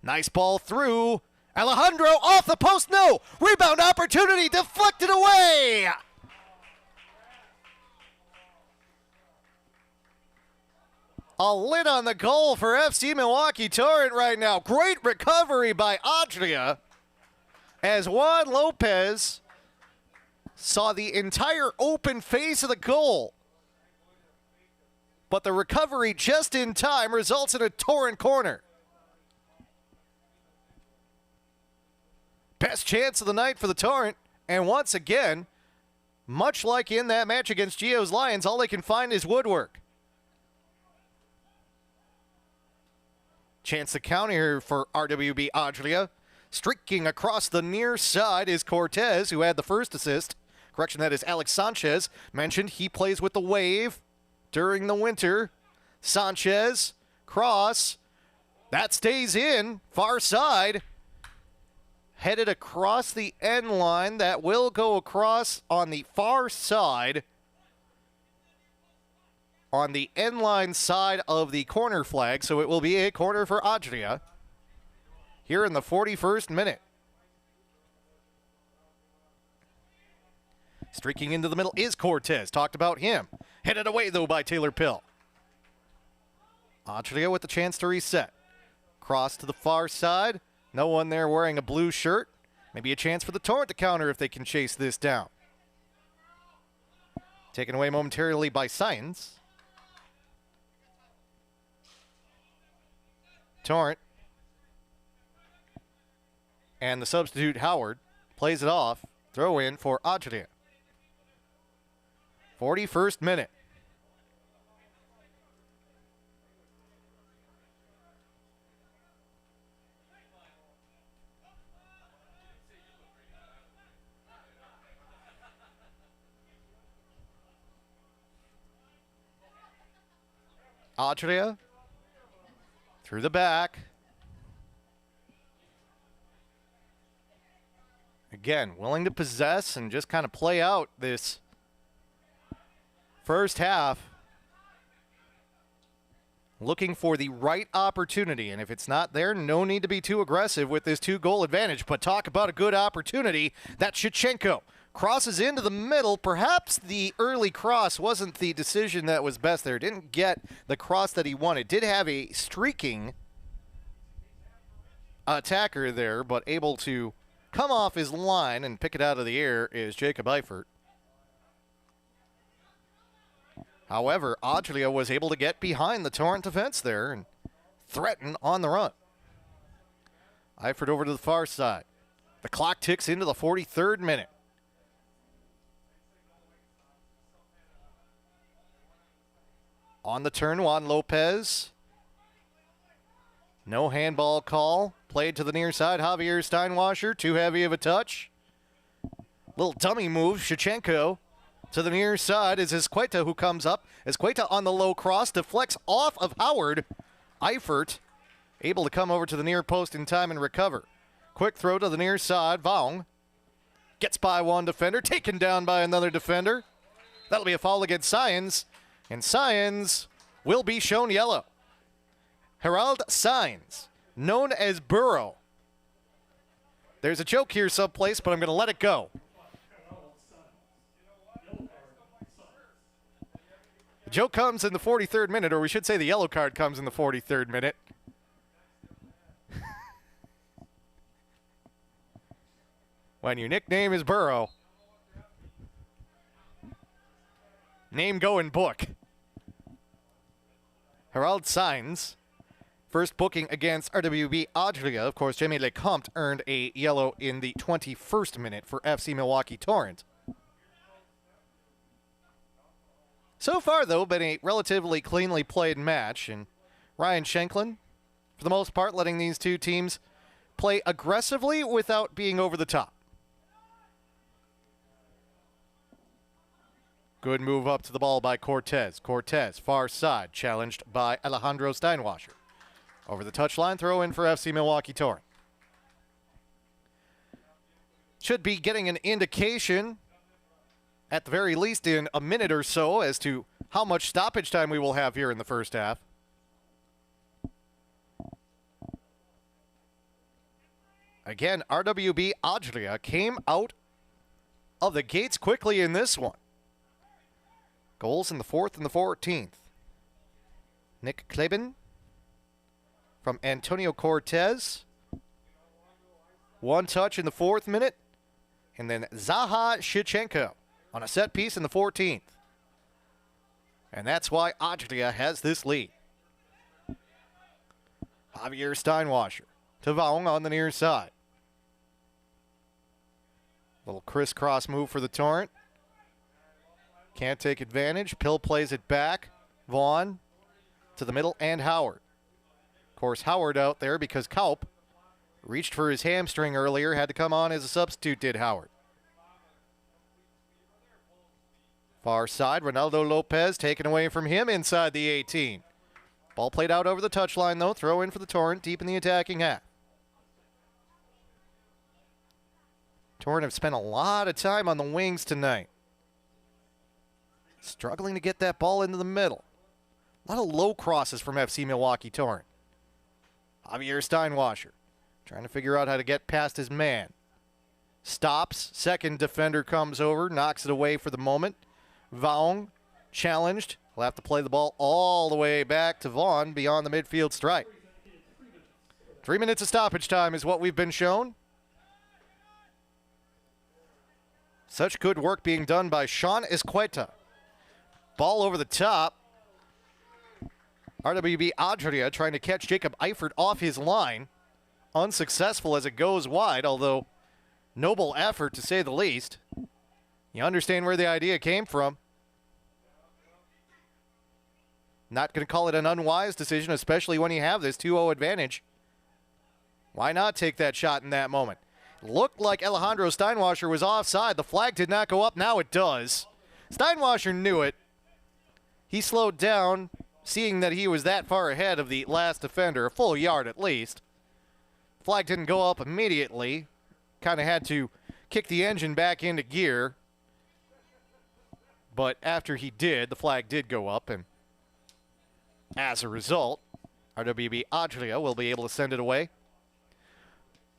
Nice ball through. Alejandro off the post. No. Rebound opportunity deflected away. A lid on the goal for FC Milwaukee Torrent right now. Great recovery by Adria as Juan Lopez saw the entire open face of the goal. But the recovery just in time results in a Torrent corner. Best chance of the night for the Torrent. And once again, much like in that match against Gio's Lions, all they can find is woodwork. Chance to counter here for RWB Adria. Streaking across the near side is Cortez, who had the first assist. Correction, that is Alex Sanchez. Mentioned he plays with the Wave during the winter. Sanchez, cross. That stays in. Far side. Headed across the end line. That will go across on the far side. On the end line side of the corner flag, so it will be a corner for Adria here in the 41st minute. Streaking into the middle is Cortez. Talked about him. Headed away, though, by Taylor Pill. Adria with the chance to reset. Cross to the far side. No one there wearing a blue shirt. Maybe a chance for the Torrent to counter if they can chase this down. Taken away momentarily by Science. Torrent and the substitute Howard plays it off. Throw in for Adria. 41st minute. Adria through the back. Again, willing to possess and just kind of play out this first half. Looking for the right opportunity, and if it's not there, no need to be too aggressive with this 2-goal advantage. But talk about a good opportunity. That's Shevchenko. Crosses into the middle. Perhaps the early cross wasn't the decision that was best there. Didn't get the cross that he wanted. Did have a streaking attacker there, but able to come off his line and pick it out of the air is Jacob Eifert. However, Adria was able to get behind the Torrent defense there and threaten on the run. Eifert over to the far side. The clock ticks into the 43rd minute. On the turn, Juan Lopez. No handball call. Played to the near side. Javier Steinwasser. Too heavy of a touch. Little dummy move. Shevchenko to the near side is Esqueta who comes up. Esqueta on the low cross. Deflects off of Howard. Eifert able to come over to the near post in time and recover. Quick throw to the near side. Vaughn gets by one defender. Taken down by another defender. That'll be a foul against Science. And Science will be shown yellow. Herald Science, known as Burrow. There's a joke here someplace, but I'm going to let it go. The joke comes in the 43rd minute, or we should say the yellow card comes in the 43rd minute. When your nickname is Burrow, name go in book. Herald Science First booking against RWB Adria. Of course, Jamie Lecomte earned a yellow in the 21st minute for FC Milwaukee Torrent. So far, though, been a relatively cleanly played match, and Ryan Shanklin, for the most part, letting these two teams play aggressively without being over the top. Good move up to the ball by Cortez. Cortez, far side, challenged by Alejandro Steinwasser. Over the touchline, throw in for FC Milwaukee Torrent. Should be getting an indication, at the very least in a minute or so, as to how much stoppage time we will have here in the first half. Again, RWB Adria came out of the gates quickly in this one. Goals in the 4th and the 14th. Nick Kleben from Antonio Cortez. One touch in the 4th minute. And then Zaha Shichenko on a set piece in the 14th. And that's why Adria has this lead. Javier Steinwasser to Vaung on the near side. Little crisscross move for the Torrent. Can't take advantage. Pill plays it back. Vaughn to the middle and Howard. Of course, Howard out there because Kaup reached for his hamstring earlier. Had to come on as a substitute, did Howard. Far side, Ronaldo Lopez taken away from him inside the 18. Ball played out over the touchline, though. Throw in for the Torrent deep in the attacking half. Torrent have spent a lot of time on the wings tonight. Struggling to get that ball into the middle. A lot of low crosses from FC Milwaukee Torrent. Javier Steinwasser trying to figure out how to get past his man. Stops. Second defender comes over, knocks it away for the moment. Vaung challenged. He'll have to play the ball all the way back to Vaughn beyond the midfield stripe. 3 minutes of stoppage time is what we've been shown. Such good work being done by Sean Esqueta. Ball over the top. RWB Adria trying to catch Jacob Eifert off his line. Unsuccessful as it goes wide, although noble effort to say the least. You understand where the idea came from. Not going to call it an unwise decision, especially when you have this 2-0 advantage. Why not take that shot in that moment? Looked like Alejandro Steinwasser was offside. The flag did not go up. Now it does. Steinwasser knew it. He slowed down, seeing that he was that far ahead of the last defender, a full yard at least. Flag didn't go up immediately. Kind of had to kick the engine back into gear. But after he did, the flag did go up, and as a result, RWB Adria will be able to send it away.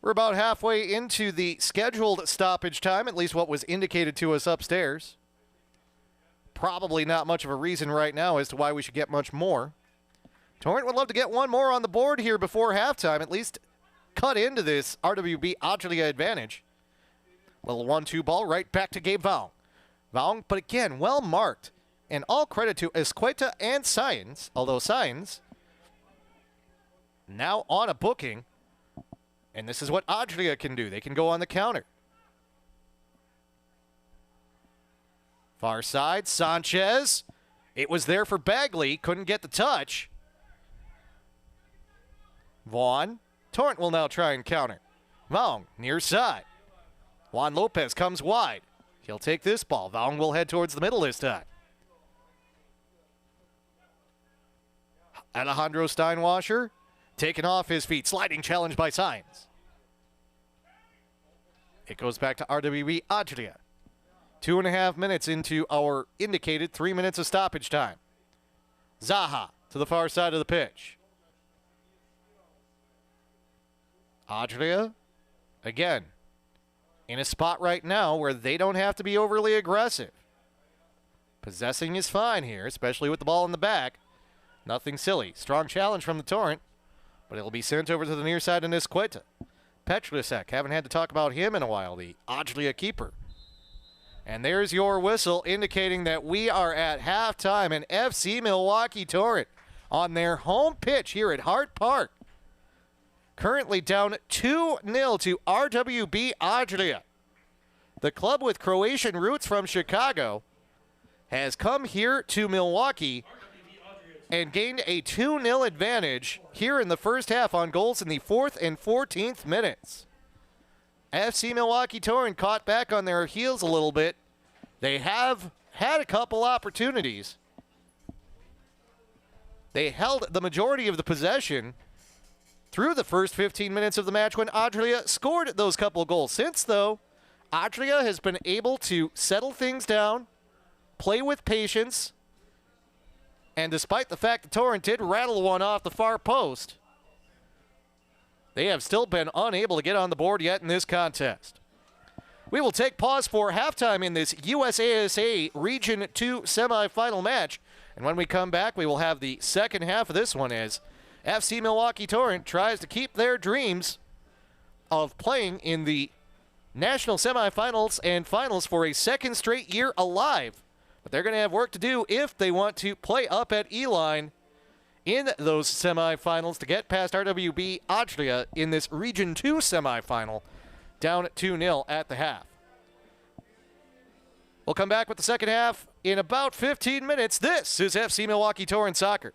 We're about halfway into the scheduled stoppage time, at least what was indicated to us upstairs. Probably not much of a reason right now as to why we should get much more. Torrent would love to get one more on the board here before halftime, at least cut into this RWB Adria advantage. Little 1-2 ball right back to Gabe Vaung. Vaung, but again, well marked. And all credit to Esqueta and Science, although Science now on a booking. And this is what Adria can do. They can go on the counter. Far side, Sanchez. It was there for Bagley. Couldn't get the touch. Vaughn. Torrent will now try and counter. Vaung, near side. Juan Lopez comes wide. He'll take this ball. Vaung will head towards the middle this time. Alejandro Steinwasser taken off his feet. Sliding challenge by Science. It goes back to RWB Adria. 2.5 minutes into our indicated 3 minutes of stoppage time. Zaha to the far side of the pitch. Adria, again, in a spot right now where they don't have to be overly aggressive. Possessing is fine here, especially with the ball in the back. Nothing silly. Strong challenge from the Torrent, but it'll be sent over to the near side in Esqueta. Petrusek, haven't had to talk about him in a while, the Adria keeper. And there's your whistle indicating that we are at halftime, and FC Milwaukee Torrent on their home pitch here at Hart Park. Currently down 2-0 to RWB Adria. The club with Croatian roots from Chicago has come here to Milwaukee and gained a 2-0 advantage here in the first half on goals in the 4th and 14th minutes. FC Milwaukee Torrent caught back on their heels a little bit. They have had a couple opportunities. They held the majority of the possession through the first 15 minutes of the match when Adria scored those couple goals. Since, though, Adria has been able to settle things down, play with patience, and despite the fact that Torrent did rattle one off the far post, they have still been unable to get on the board yet in this contest. We will take pause for halftime in this USASA Region 2 semifinal match, and when we come back, we will have the second half of this one as FC Milwaukee Torrent tries to keep their dreams of playing in the national semifinals and finals for a second straight year alive. But they're going to have work to do if they want to play up at E-Line in those semifinals to get past RWB Adria in this Region 2 semifinal, down at 2-0 at the half. We'll come back with the second half in about 15 minutes. This is FC Milwaukee Torrent Soccer.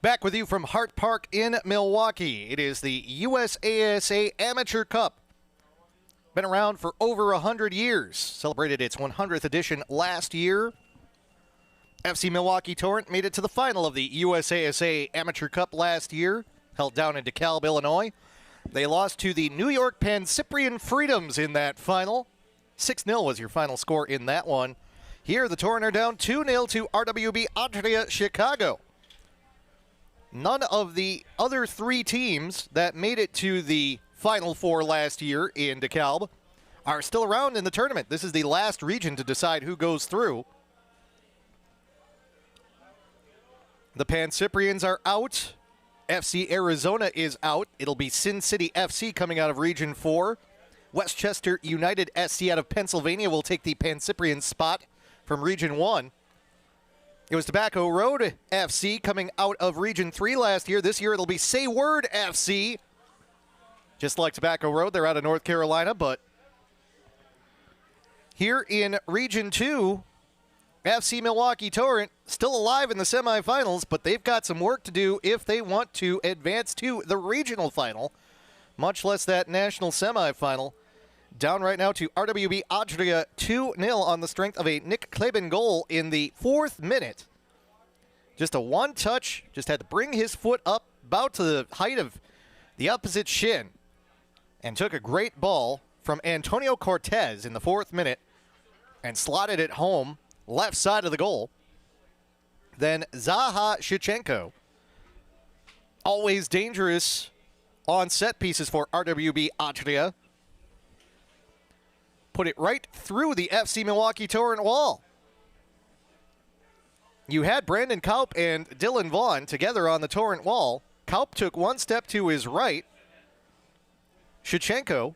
Back with you from Hart Park in Milwaukee. It is the USASA Amateur Cup. Been around for over 100 years. Celebrated its 100th edition last year. FC Milwaukee Torrent made it to the final of the USASA Amateur Cup last year, held down in DeKalb, Illinois. They lost to the New York Pan-Cyprian Freedoms in that final. 6-0 was your final score in that one. Here, the Torrent are down 2-0 to RWB Adria Chicago. None of the other three teams that made it to the Final Four last year in DeKalb are still around in the tournament. This is the last region to decide who goes through. The Pan-Cyprians are out. FC Arizona is out. It'll be Sin City FC coming out of Region 4. Westchester United SC out of Pennsylvania will take the Pan-Cyprian spot from Region 1. It was Tobacco Road FC coming out of Region 3 last year. This year it'll be Say Word FC. Just like Tobacco Road, they're out of North Carolina, but here in Region 2, FC Milwaukee Torrent still alive in the semifinals, but they've got some work to do if they want to advance to the regional final, much less that national semifinal. Down right now to RWB Adria 2-0 on the strength of a Nick Kleben goal in the 4th minute. Just a one-touch, just had to bring his foot up about to the height of the opposite shin and took a great ball from Antonio Cortez in the 4th minute and slotted it home left side of the goal. Then Zaha Shichenko, always dangerous on set pieces for RWB Adria, put it right through the FC Milwaukee Torrent wall. You had Brandon Kaup and Dylan Vaughn together on the Torrent wall. Kaup took one step to his right. Shichenko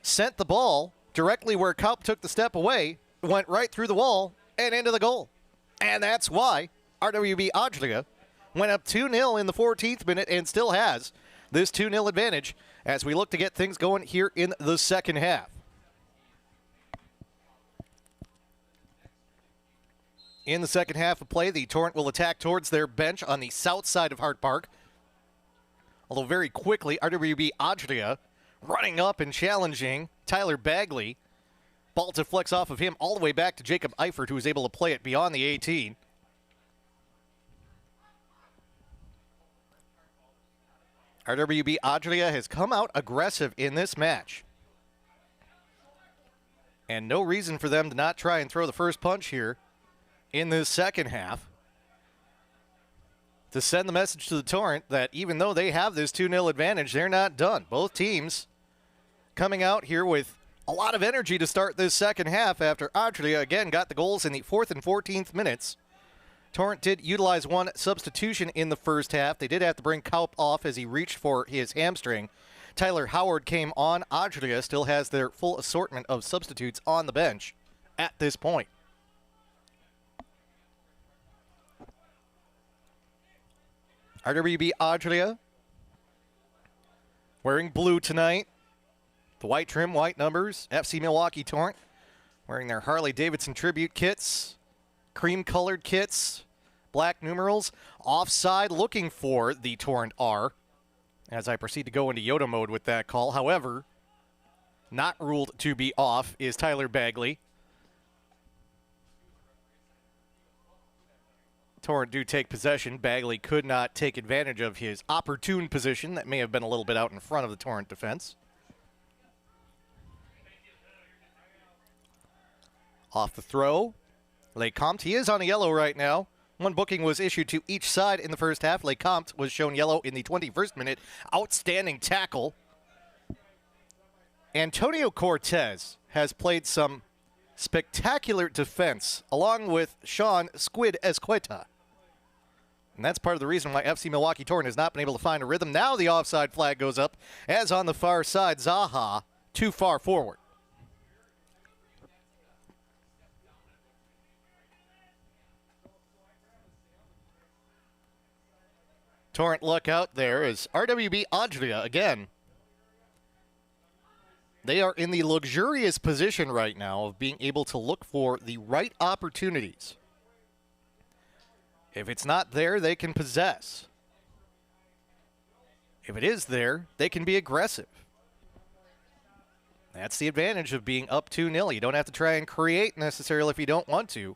sent the ball directly where Kaup took the step away, went right through the wall and into the goal. And that's why RWB Adria went up 2-0 in the 14th minute and still has this 2-0 advantage as we look to get things going here in the second half. In the second half of play, the Torrent will attack towards their bench on the south side of Hart Park. Although very quickly, RWB Adria running up and challenging Tyler Bagley. Ball deflects off of him all the way back to Jacob Eifert, who was able to play it beyond the 18. RWB Adria has come out aggressive in this match. And no reason for them to not try and throw the first punch here in this second half to send the message to the Torrent that even though they have this 2-0 advantage, they're not done. Both teams coming out here with a lot of energy to start this second half after Adria, again, got the goals in the 4th and 14th minutes. Torrent did utilize one substitution in the first half. They did have to bring Kaup off as he reached for his hamstring. Tyler Howard came on. Adria still has their full assortment of substitutes on the bench at this point. RWB Adria wearing blue tonight. The white trim, white numbers. FC Milwaukee Torrent wearing their Harley-Davidson tribute kits. Cream-colored kits. Black numerals. Offside looking for the Torrent R. As I proceed to go into Yoda mode with that call. However, not ruled to be off is Tyler Bagley. Torrent do take possession. Bagley could not take advantage of his opportune position that may have been a little bit out in front of the Torrent defense. Off the throw, Lecomte. He is on a yellow right now. One booking was issued to each side in the first half. Lecomte was shown yellow in the 21st minute. Outstanding tackle. Antonio Cortez has played some spectacular defense along with Sean Squid Esqueta. And that's part of the reason why FC Milwaukee Torrent has not been able to find a rhythm. Now the offside flag goes up as on the far side, Zaha too far forward. Torrent luck out there as RWB Adria, again, they are in the luxurious position right now of being able to look for the right opportunities. If it's not there, they can possess. if it is there, they can be aggressive. That's the advantage of being up 2-0. You don't have to try and create necessarily if you don't want to.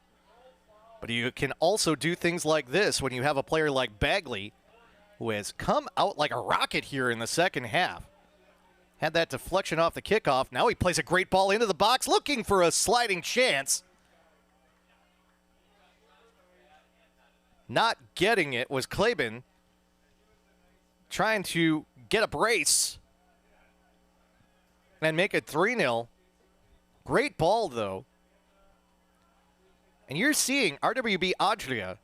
But you can also do things like this when you have a player like Bagley, who has come out like a rocket here in the second half. Had that deflection off the kickoff. Now he plays a great ball into the box, looking for a sliding chance. Not getting it was Kleben, trying to get a brace and make it 3-0. Great ball, though. And you're seeing RWB Adria,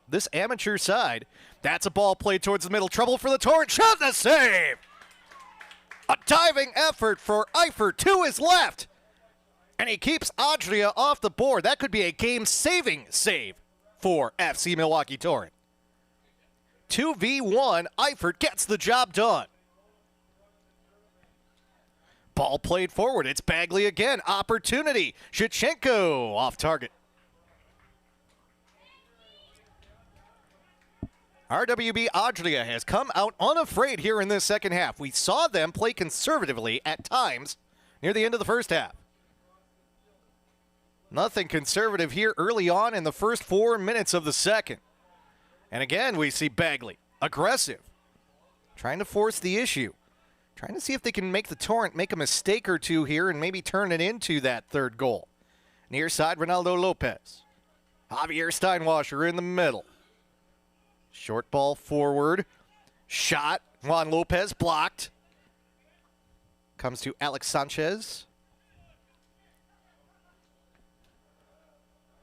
this amateur side. That's a ball played towards the middle. Trouble for the Torrent. Shot, the save! A diving effort for Eifert to his left. And he keeps Adria off the board. That could be a game-saving save for FC Milwaukee Torrent. 2v1, Eifert gets the job done. Ball played forward. It's Bagley again. Opportunity. Shevchenko off target. RWB Adria has come out unafraid here in this second half. We saw them play conservatively at times near the end of the first half. Nothing conservative here early on in the first 4 minutes of the second. And again, we see Bagley, aggressive, trying to force the issue, trying to see if they can make the Torrent make a mistake or two here and maybe turn it into that third goal. Near side, Ronaldo Lopez. Javier Steinwasser in the middle. Short ball forward. Shot. Juan Lopez blocked. Comes to Alex Sanchez.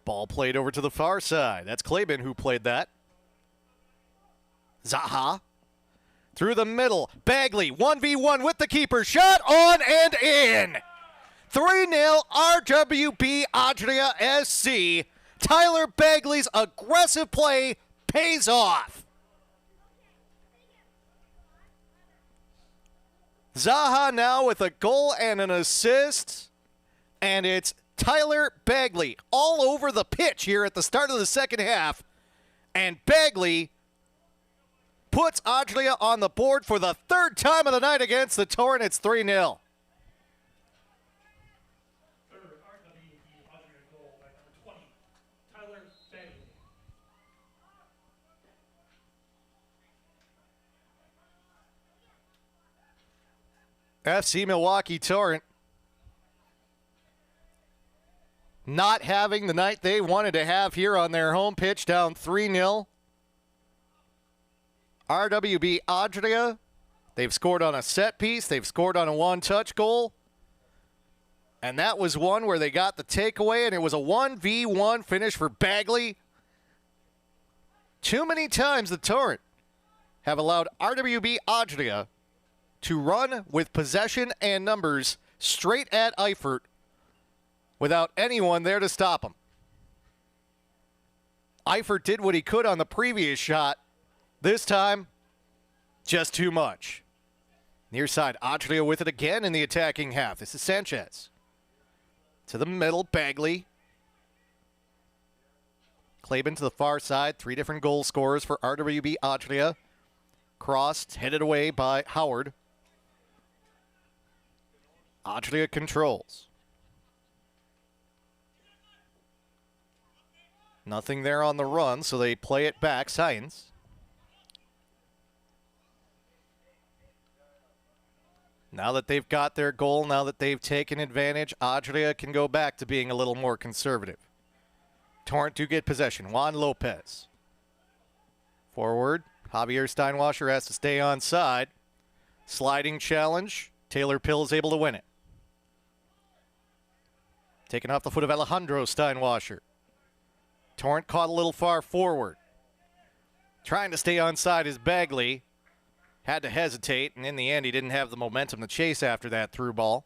Ball played over to the far side. That's Kleben who played that. Zaha. Through the middle. Bagley, 1v1 with the keeper. Shot on and in. 3-0 RWB Adria SC. Tyler Bagley's aggressive play pays off. Zaha now with a goal and an assist. And it's Tyler Bagley all over the pitch here at the start of the second half. And Bagley puts Adria on the board for the third time of the night against the Torrent. It's 3-0. FC Milwaukee Torrent not having the night they wanted to have here on their home pitch, down 3-0. RWB Adria, they've scored on a set piece. They've scored on a one-touch goal. And that was one where they got the takeaway, and it was a 1v1 finish for Bagley. Too many times the Torrent have allowed RWB Adria to run with possession and numbers straight at Eifert without anyone there to stop him. Eifert did what he could on the previous shot. This time, just too much. Near side, Adria with it again in the attacking half. This is Sanchez. To the middle, Bagley. Kleben to the far side. 3 different goal scorers for RWB Adria. Crossed, headed away by Howard. Adria controls. Nothing there on the run, so they play it back. Science. Now that they've got their goal, now that they've taken advantage, Adria can go back to being a little more conservative. Torrent do get possession. Juan Lopez. Forward. Javier Steinwasser has to stay on side. Sliding challenge. Taylor Pill is able to win it. Taken off the foot of Alejandro Steinwasser. Torrent caught a little far forward. Trying to stay on side is Bagley. Had to hesitate, and in the end, he didn't have the momentum to chase after that through ball.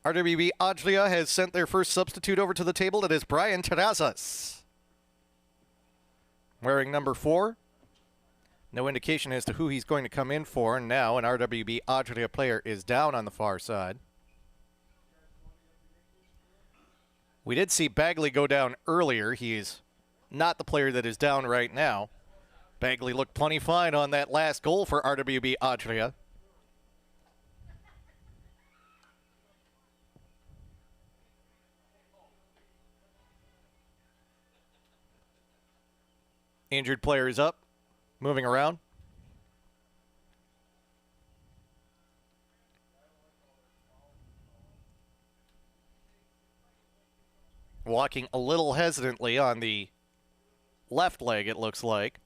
RWB Adria has sent their first substitute over to the table. That is Brian Terrazas. Wearing number 4. No indication as to who he's going to come in for. And now an RWB Adria player is down on the far side. We did see Bagley go down earlier. He's not the player that is down right now. Bagley looked plenty fine on that last goal for RWB Adria. Injured player is up, moving around. Walking a little hesitantly on the left leg, it looks like.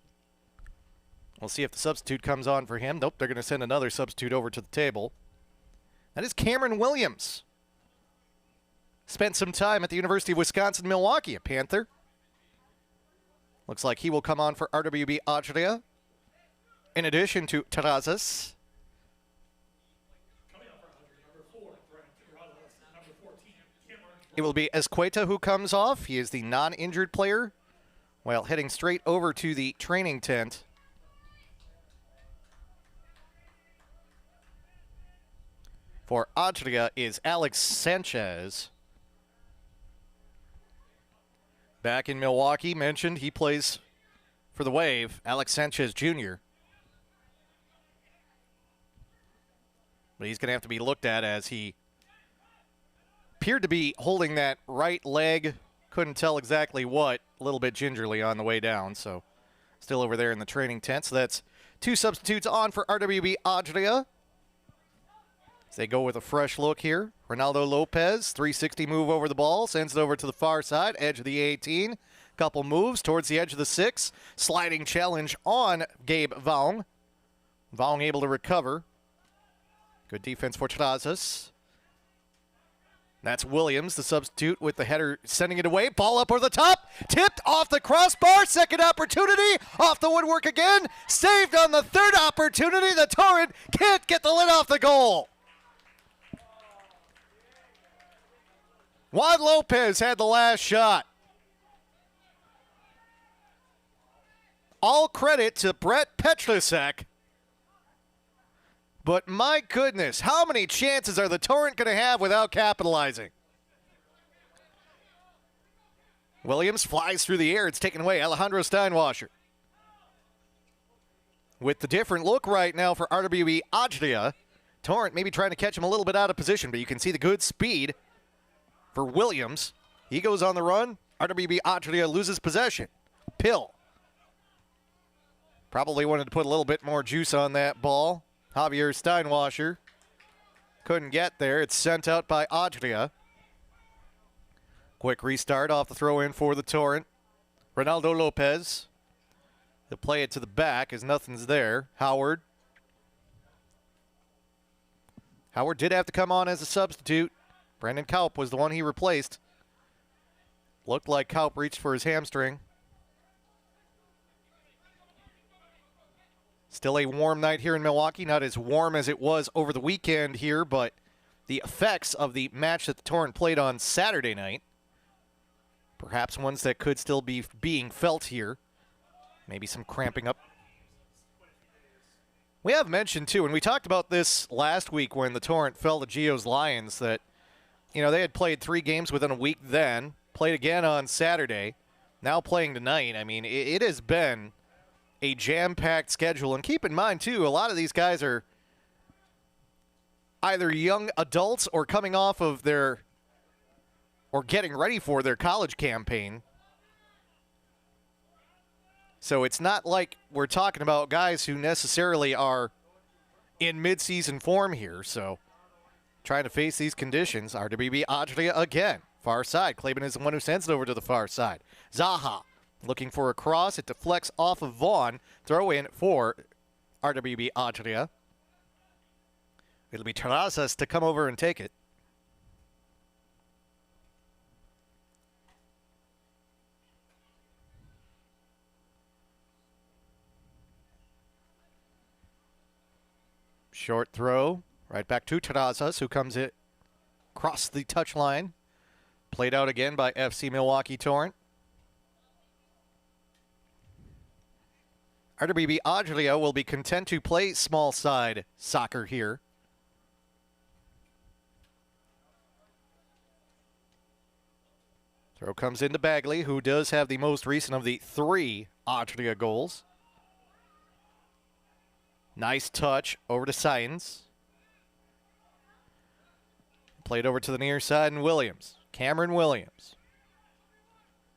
We'll see if the substitute comes on for him. Nope, they're going to send another substitute over to the table. That is Cameron Williams. Spent some time at the University of Wisconsin-Milwaukee, a Panther. Looks like he will come on for RWB Adria. In addition to Terrazas. It will be Escueta who comes off. He is the non-injured player while heading straight over to the training tent. For Adria is Alex Sanchez. Back in Milwaukee, mentioned he plays for the Wave, Alex Sanchez Jr. But he's going to have to be looked at as he appeared to be holding that right leg. Couldn't tell exactly what, a little bit gingerly on the way down. So still over there in the training tent. So that's two substitutes on for RWB Adria. As they go with a fresh look here. Ronaldo Lopez, 360 move over the ball, sends it over to the far side, edge of the 18. Couple moves towards the edge of the 6. Sliding challenge on Gabe Vaung. Vaung able to recover. Good defense for Terrazas. That's Williams, the substitute, with the header sending it away. Ball up over the top. Tipped off the crossbar. Second opportunity. Off the woodwork again. Saved on the third opportunity. The Torrent can't get the lid off the goal. Juan Lopez had the last shot. All credit to Brett Petrusek. But my goodness, how many chances are the Torrent going to have without capitalizing? Williams flies through the air. It's taken away. Alejandro Steinwasser. With the different look right now for RWB Adria, Torrent maybe trying to catch him a little bit out of position, but you can see the good speed for Williams. He goes on the run. RWB Adria loses possession. Pill. Probably wanted to put a little bit more juice on that ball. Javier Steinwasser couldn't get there. It's sent out by Adria. Quick restart off the throw-in for the Torrent. Ronaldo Lopez. They'll play it to the back as nothing's there. Howard. Howard did have to come on as a substitute. Brandon Kaup was the one he replaced. Looked like Kaup reached for his hamstring. Still a warm night here in Milwaukee. Not as warm as it was over the weekend here, but the effects of the match that the Torrent played on Saturday night, perhaps ones that could still be being felt here. Maybe some cramping up. We have mentioned, too, and we talked about this last week when the Torrent fell to Geo's Lions, that they had played 3 games within a week then, played again on Saturday, now playing tonight. I mean, it has been a jam-packed schedule. And keep in mind, too, a lot of these guys are either young adults or coming off of or getting ready for their college campaign. So it's not like we're talking about guys who necessarily are in midseason form here. So trying to face these conditions. RWB Adria again. Far side. Claben is the one who sends it over to the far side. Zaha looking for a cross. It deflects off of Vaughn. Throw in for RWB Adria. It'll be Terrazas to come over and take it. Short throw. Right back to Terrazas, who comes it across the touchline. Played out again by FC Milwaukee Torrent. RWB Adria will be content to play small side soccer here. Throw comes into Bagley, who does have the most recent of the 3 Adria goals. Nice touch over to Science. Played over to the near side, and Williams. Cameron Williams.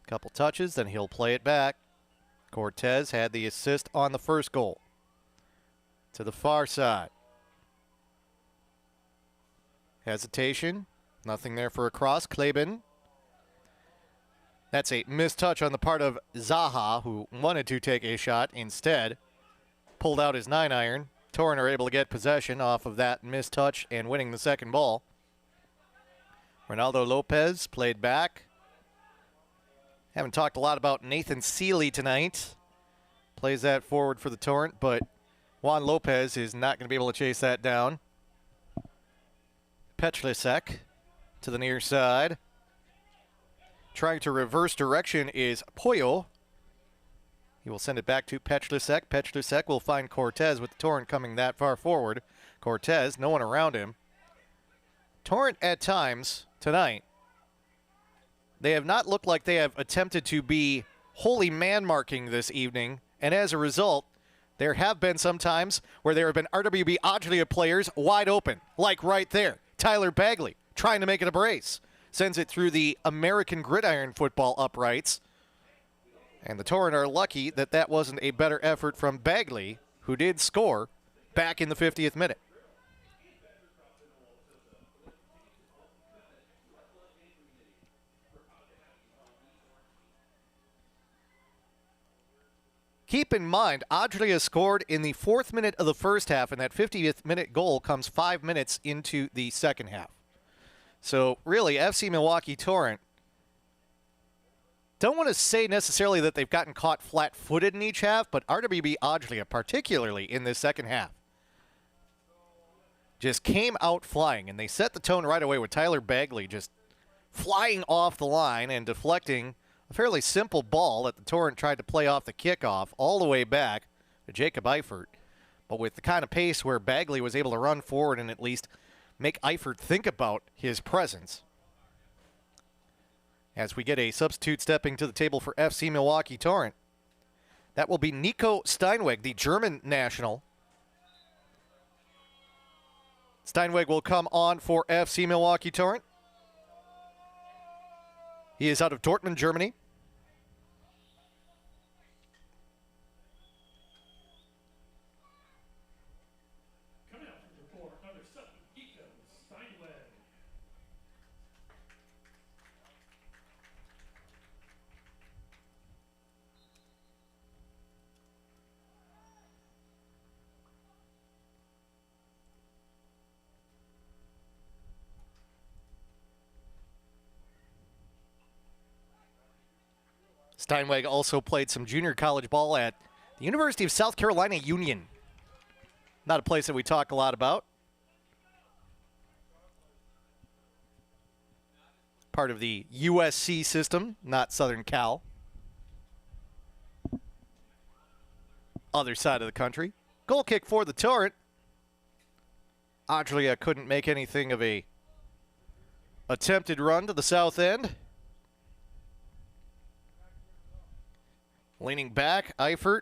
Couple touches, then he'll play it back. Cortez had the assist on the first goal. To the far side. Hesitation. Nothing there for a cross. Kleben. That's a missed touch on the part of Zaha, who wanted to take a shot instead. Pulled out his 9-iron. Torrent are able to get possession off of that missed touch and winning the second ball. Ronaldo Lopez played back. Haven't talked a lot about Nathan Seeley tonight. Plays that forward for the Torrent, but Juan Lopez is not going to be able to chase that down. Petlisek to the near side. Trying to reverse direction is Poyo. He will send it back to Petlisek. Petlisek will find Cortez with the Torrent coming that far forward. Cortez, no one around him. Torrent at times tonight, they have not looked like they have attempted to be wholly man-marking this evening, and as a result, there have been some times where there have been RWB Adria players wide open, like right there. Tyler Bagley trying to make it a brace. Sends it through the American gridiron football uprights. And the Torrent are lucky that that wasn't a better effort from Bagley, who did score back in the 50th minute. Keep in mind, Adria scored in the 4th minute of the first half, and that 50th minute goal comes 5 minutes into the second half. So really, FC Milwaukee Torrent, don't want to say necessarily that they've gotten caught flat-footed in each half, but RWB Adria, particularly in this second half, just came out flying, and they set the tone right away with Tyler Bagley just flying off the line and deflecting a fairly simple ball that the Torrent tried to play off the kickoff all the way back to Jacob Eifert. But with the kind of pace where Bagley was able to run forward and at least make Eifert think about his presence. As we get a substitute stepping to the table for FC Milwaukee Torrent. That will be Nico Steinweg, the German national. Steinweg will come on for FC Milwaukee Torrent. He is out of Dortmund, Germany. Coming out from the court, number 7, Nico Steinweg. Steinweg also played some junior college ball at the University of South Carolina Union. Not a place that we talk a lot about. Part of the USC system, not Southern Cal. Other side of the country. Goal kick for the Torrent. Adria couldn't make anything of a attempted run to the south end. Leaning back, Eifert.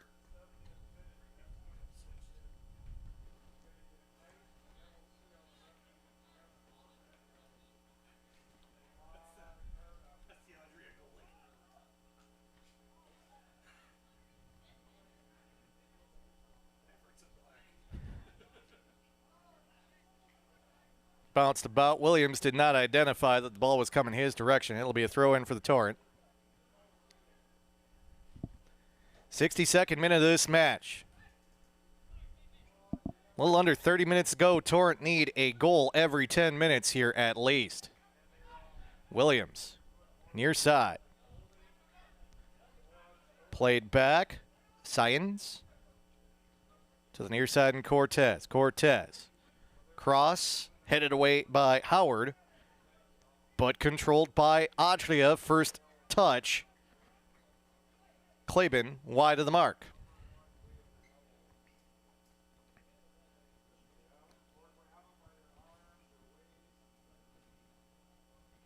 Bounced about. Williams did not identify that the ball was coming his direction. It'll be a throw in for the Torrent. 62nd minute of this match. A little under 30 minutes to go. Torrent need a goal every 10 minutes here at least. Williams, near side. Played back. Science. To the near side and Cortez. Cortez. Cross. Headed away by Howard. But controlled by Adria. First touch. Kleben wide of the mark.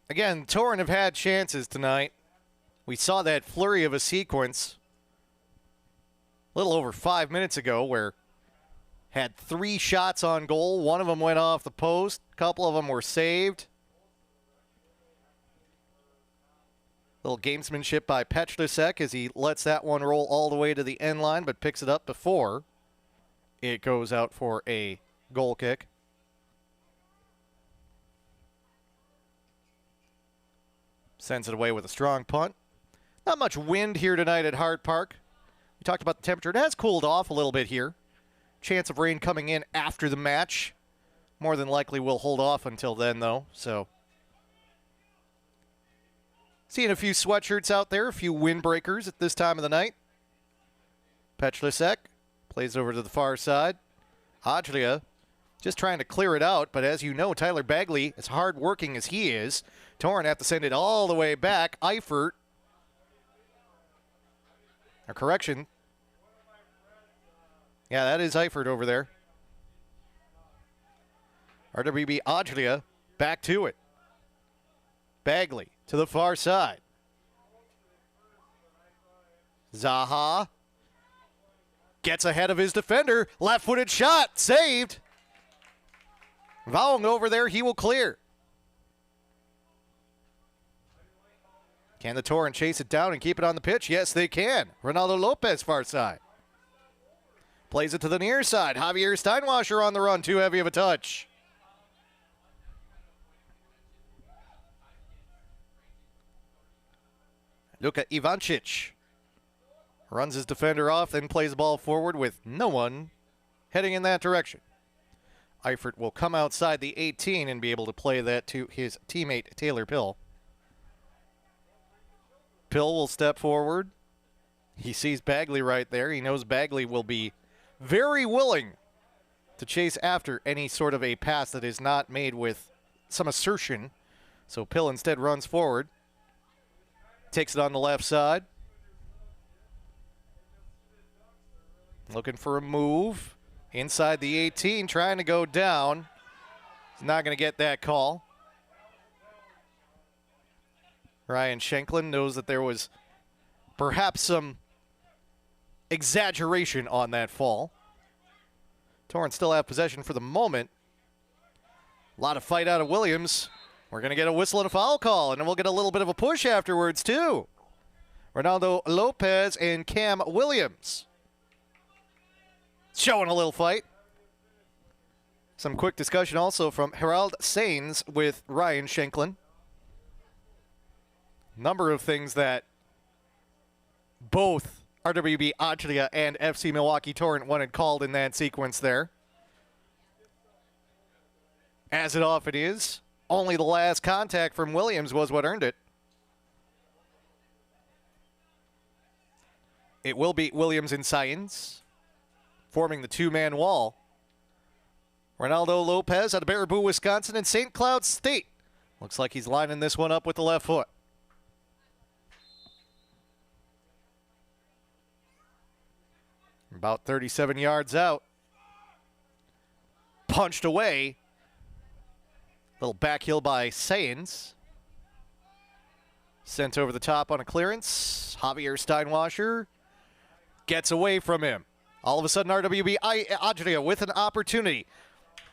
Again, Torrent have had chances tonight. We saw that flurry of a sequence a little over 5 minutes ago where had 3 shots on goal. One of them went off the post. A couple of them were saved. Little gamesmanship by Petlisek as he lets that one roll all the way to the end line, but picks it up before it goes out for a goal kick. Sends it away with a strong punt. Not much wind here tonight at Hart Park. We talked about the temperature. It has cooled off a little bit here. Chance of rain coming in after the match. More than likely we'll hold off until then, though. So, seeing a few sweatshirts out there, a few windbreakers at this time of the night. Petlisek plays over to the far side. Adria just trying to clear it out, but as you know, Tyler Bagley, as hard-working as he is, Torrent have to send it all the way back. Eifert, a correction. Yeah, that is Eifert over there. RWB Adria back to it. Bagley to the far side. Zaha gets ahead of his defender. Left-footed shot. Saved. Vaughn over there. He will clear. Can the Torrent chase it down and keep it on the pitch? Yes, they can. Ronaldo Lopez, far side. Plays it to the near side. Javier Steinwasser on the run. Too heavy of a touch. Luka Ivancic runs his defender off, then plays the ball forward with no one heading in that direction. Eifert will come outside the 18 and be able to play that to his teammate Taylor Pill. Pill will step forward. He sees Bagley right there. He knows Bagley will be very willing to chase after any sort of a pass that is not made with some assertion. So Pill instead runs forward. Takes it on the left side. Looking for a move. Inside the 18, trying to go down. He's not going to get that call. Ryan Shanklin knows that there was perhaps some exaggeration on that fall. Torrent still have possession for the moment. A lot of fight out of Williams. We're going to get a whistle and a foul call, and then we'll get a little bit of a push afterwards, too. Ronaldo Lopez and Cam Williams showing a little fight. Some quick discussion also from Harold Sains with Ryan Shanklin. Number of things that both RWB Adria and FC Milwaukee Torrent wanted called in that sequence there. As it often is, only the last contact from Williams was what earned it. It will be Williams and Sains forming the two-man wall. Ronaldo Lopez out of Baraboo, Wisconsin, and St. Cloud State. Looks like he's lining this one up with the left foot. About 37 yards out. Punched away. Little back heel by Sains. Sent over the top on a clearance. Javier Steinwasser gets away from him. All of a sudden, RWB Adria with an opportunity.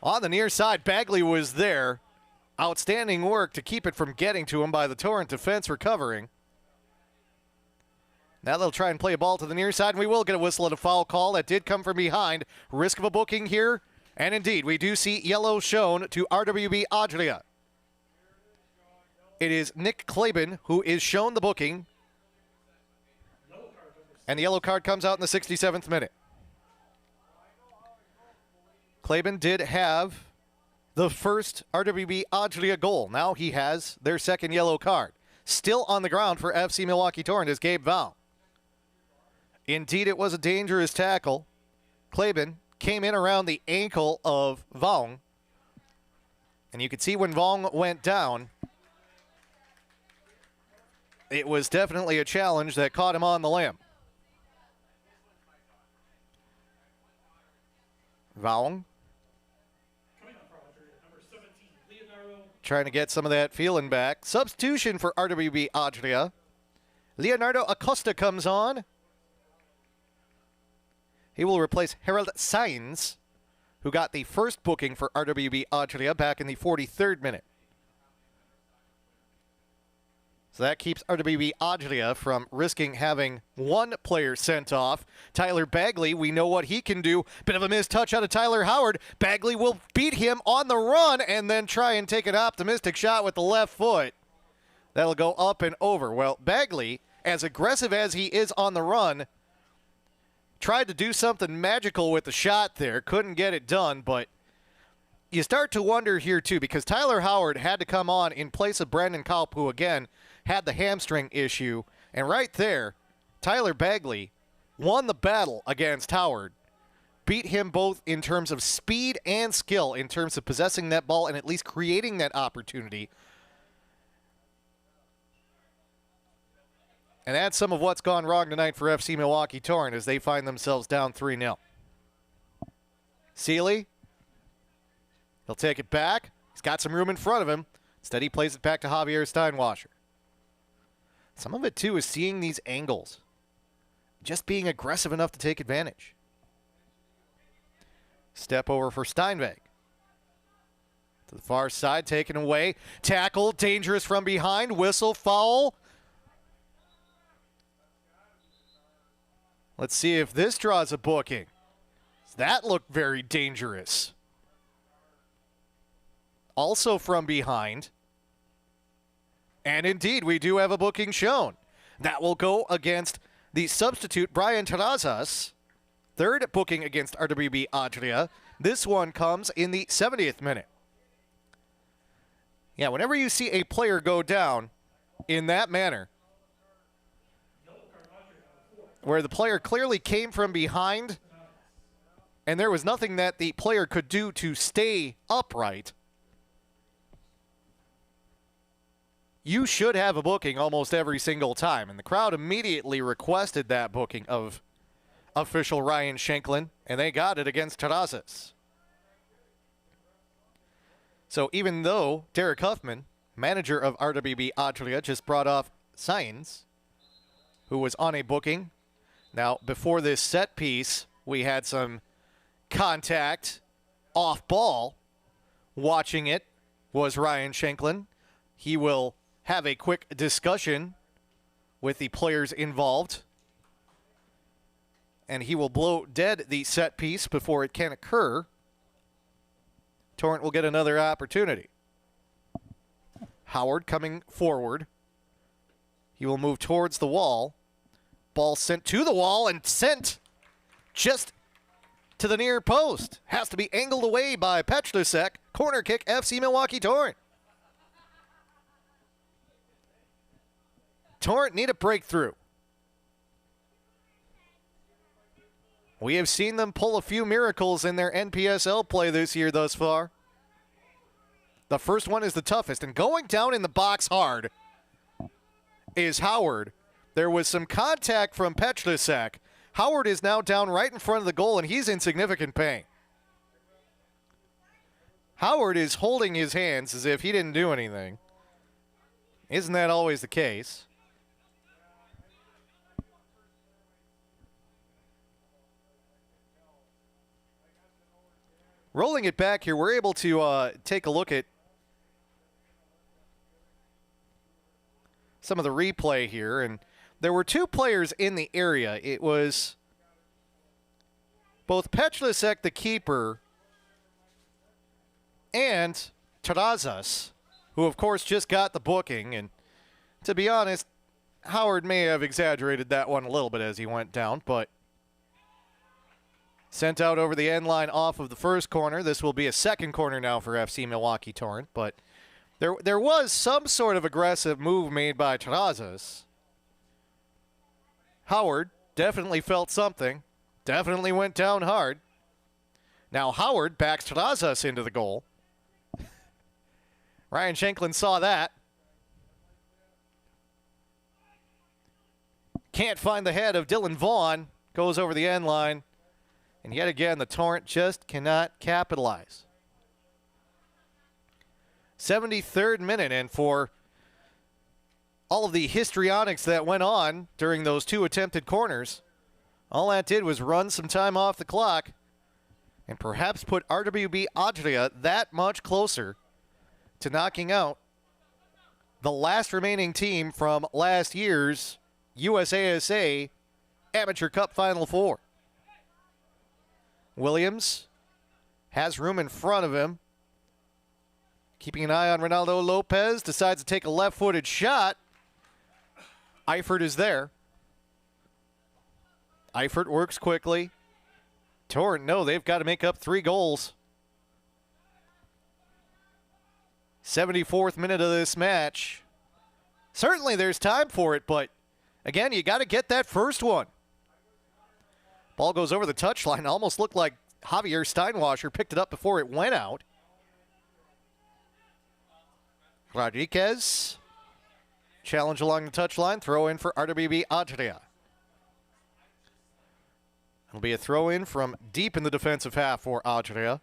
On the near side, Bagley was there. Outstanding work to keep it from getting to him by the Torrent defense recovering. Now they'll try and play a ball to the near side, and we will get a whistle and a foul call. That did come from behind. Risk of a booking here. And indeed, we do see yellow shown to RWB Adria. It is Nick Klaben who is shown the booking. And the yellow card comes out in the 67th minute. Klaben did have the first RWB Adria goal. Now he has their second yellow card. Still on the ground for FC Milwaukee Torrent is Gabe Vaughn. Indeed, it was a dangerous tackle. Klaben came in around the ankle of Vaughn. And you could see when Vaughn went down, it was definitely a challenge that caught him on the limb. Vaughn trying to get some of that feeling back. Substitution for RWB Adria. Leonardo Acosta comes on. He will replace Harold Sainz, who got the first booking for RWB Adria back in the 43rd minute. So that keeps RWB Adria from risking having one player sent off. Tyler Bagley, we know what he can do. Bit of a missed touch out of Tyler Howard. Bagley will beat him on the run and then try and take an optimistic shot with the left foot. That'll go up and over. Well, Bagley, as aggressive as he is on the run, tried to do something magical with the shot there. Couldn't get it done, but you start to wonder here, too, because Tyler Howard had to come on in place of Brandon Kaup, who, again, had the hamstring issue. And right there, Tyler Bagley won the battle against Howard. Beat him both in terms of speed and skill, in terms of possessing that ball and at least creating that opportunity. And that's some of what's gone wrong tonight for FC Milwaukee Torrent as they find themselves down 3-0. Seeley, he'll take it back. He's got some room in front of him. Instead, he plays it back to Javier Steinwasser. Some of it, too, is seeing these angles. Just being aggressive enough to take advantage. Step over for Steinweg. To the far side, taken away. Tackle, dangerous from behind. Whistle, foul. Let's see if this draws a booking. That looked very dangerous. Also from behind. And indeed, we do have a booking shown. That will go against the substitute, Brian Terrazas. Third booking against RWB Adria. This one comes in the 70th minute. Yeah, whenever you see a player go down in that manner, where the player clearly came from behind and there was nothing that the player could do to stay upright, you should have a booking almost every single time. And the crowd immediately requested that booking of official Ryan Shanklin, and they got it against Terrazas. So even though Derek Huffman, manager of RWB Adria, just brought off Sainz, who was on a booking. Now, before this set piece, we had some contact off ball. Watching it was Ryan Shanklin. He will have a quick discussion with the players involved. And he will blow dead the set piece before it can occur. Torrent will get another opportunity. Howard coming forward. He will move towards the wall. Ball sent to the wall and sent just to the near post. Has to be angled away by Petlusek. Corner kick, FC Milwaukee Torrent. Torrent need a breakthrough. We have seen them pull a few miracles in their NPSL play this year thus far. The first one is the toughest, and going down in the box hard is Howard. There was some contact from Petlusek. Howard is now down right in front of the goal, and he's in significant pain. Howard is holding his hands as if he didn't do anything. Isn't that always the case? Rolling it back here, we're able to take a look at some of the replay here, and there were two players in the area. It was both Petlusek, the keeper, and Terrazas, who of course just got the booking. And to be honest, Howard may have exaggerated that one a little bit as he went down, but sent out over the end line off of the first corner. This will be a second corner now for FC Milwaukee Torrent, but there was some sort of aggressive move made by Terrazas. Howard definitely felt something, definitely went down hard. Now Howard backs Terrazas into the goal. Ryan Shanklin saw that. Can't find the head of Dylan Vaughn. Goes over the end line. And yet again, the Torrent just cannot capitalize. 73rd minute, and for all of the histrionics that went on during those 2 attempted corners, all that did was run some time off the clock and perhaps put RWB Adria that much closer to knocking out the last remaining team from last year's USASA Amateur Cup Final Four. Williams has room in front of him. Keeping an eye on Ronaldo Lopez, decides to take a left-footed shot. Eifert is there. Eifert works quickly. Torrent, no, they've got to make up 3 goals. 74th minute of this match. Certainly there's time for it, but again, you got to get that first one. Ball goes over the touchline. Almost looked like Javier Steinwasser picked it up before it went out. Rodriguez. Challenge along the touchline. Throw in for RWB Adria. It'll be a throw in from deep in the defensive half for Adria.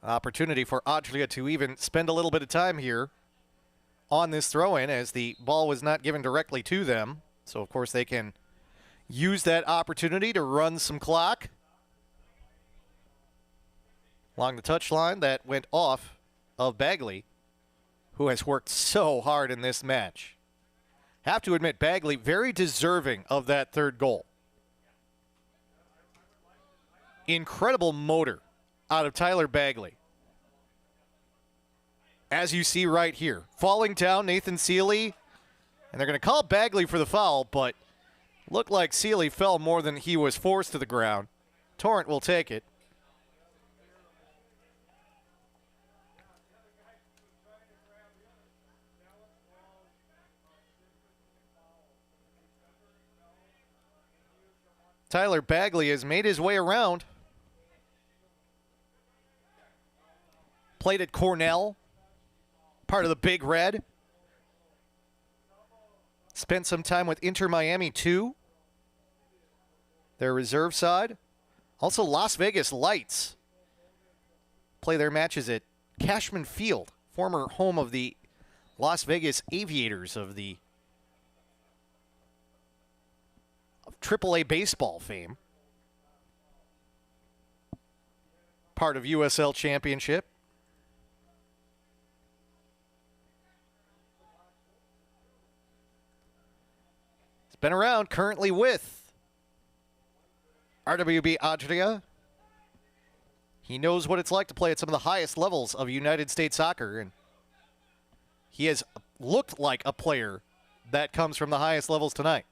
Opportunity for Adria to even spend a little bit of time here on this throw-in, as the ball was not given directly to them. So, of course, they can use that opportunity to run some clock. Along the touchline, that went off of Bagley, who has worked so hard in this match. Have to admit, Bagley very deserving of that 3rd goal. Incredible motor out of Tyler Bagley. As you see right here, falling down, Nathan Seeley, and they're going to call Bagley for the foul, but looked like Seeley fell more than he was forced to the ground. Torrent will take it. Tyler Bagley has made his way around. Played at Cornell, part of the Big Red. Spent some time with Inter Miami too, their reserve side. Also Las Vegas Lights play their matches at Cashman Field, former home of the Las Vegas Aviators of the AAA baseball fame. Part of USL Championship. He's been around, currently with RWB Adria. He knows what it's like to play at some of the highest levels of United States soccer, and he has looked like a player that comes from the highest levels tonight.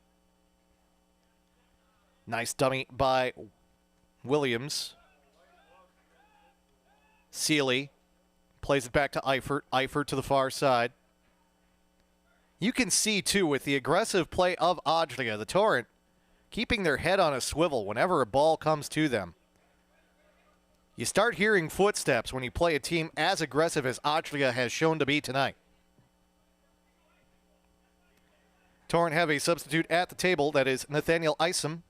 Nice dummy by Williams. Seeley plays it back to Eifert. Eifert to the far side. You can see, too, with the aggressive play of Adria, the Torrent keeping their head on a swivel whenever a ball comes to them. You start hearing footsteps when you play a team as aggressive as Adria has shown to be tonight. Torrent have a substitute at the table. That is Nathaniel Isom.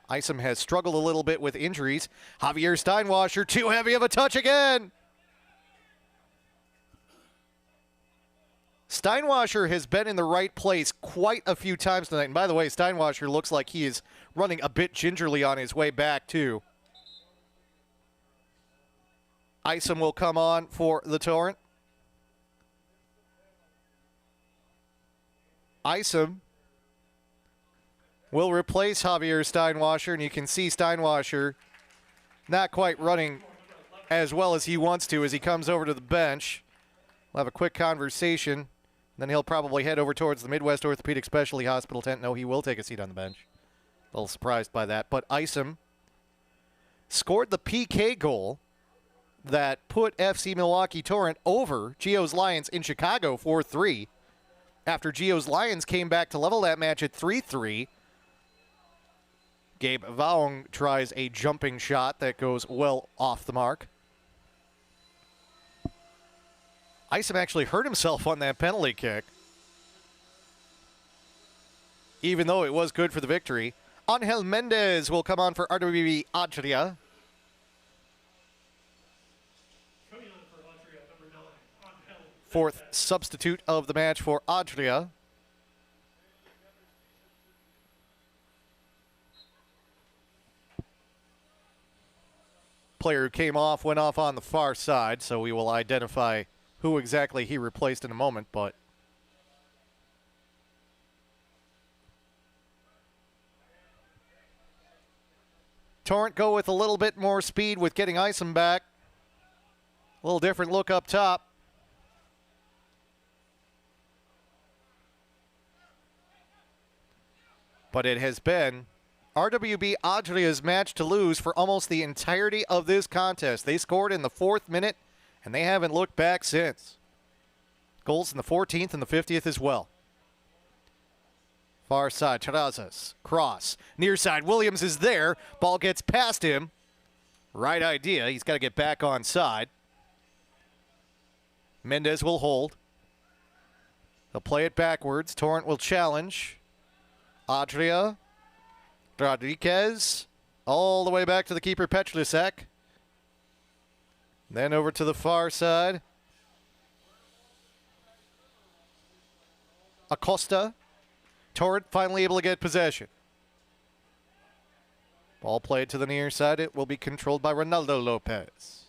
Isom has struggled a little bit with injuries. Javier Steinwasser, too heavy of a touch again. Steinwasser has been in the right place quite a few times tonight. And by the way, Steinwasser looks like he is running a bit gingerly on his way back, too. Isom will come on for the Torrent. Isom will replace Javier Steinwasser, and you can see Steinwasser not quite running as well as he wants to as he comes over to the bench. We'll have a quick conversation, then he'll probably head over towards the Midwest Orthopedic Specialty Hospital tent. No, he will take a seat on the bench. A little surprised by that. But Isom scored the PK goal that put FC Milwaukee Torrent over Geo's Lions in Chicago 4-3. After Geo's Lions came back to level that match at 3-3. Gabe Vaung tries a jumping shot that goes well off the mark. Isom actually hurt himself on that penalty kick, even though it was good for the victory. Angel Mendez will come on for RWB Adria. fourth substitute of the match for Adria. Player who came off went off on the far side, so we will identify who exactly he replaced in a moment, but Torrent go with a little bit more speed with getting Isom back. A little different look up top. But it has been RWB Adria's match to lose for almost the entirety of this contest. They scored in the 4th minute, and they haven't looked back since. Goals in the 14th and the 50th as well. Far side, Terrazas, cross. Near side, Williams is there. Ball gets past him. Right idea. He's got to get back on side. Mendez will hold. They'll play it backwards. Torrent will challenge. Adria. Rodriguez. All the way back to the keeper, Petrusek. Then over to the far side. Acosta. Torrent finally able to get possession. Ball played to the near side. It will be controlled by Ronaldo Lopez.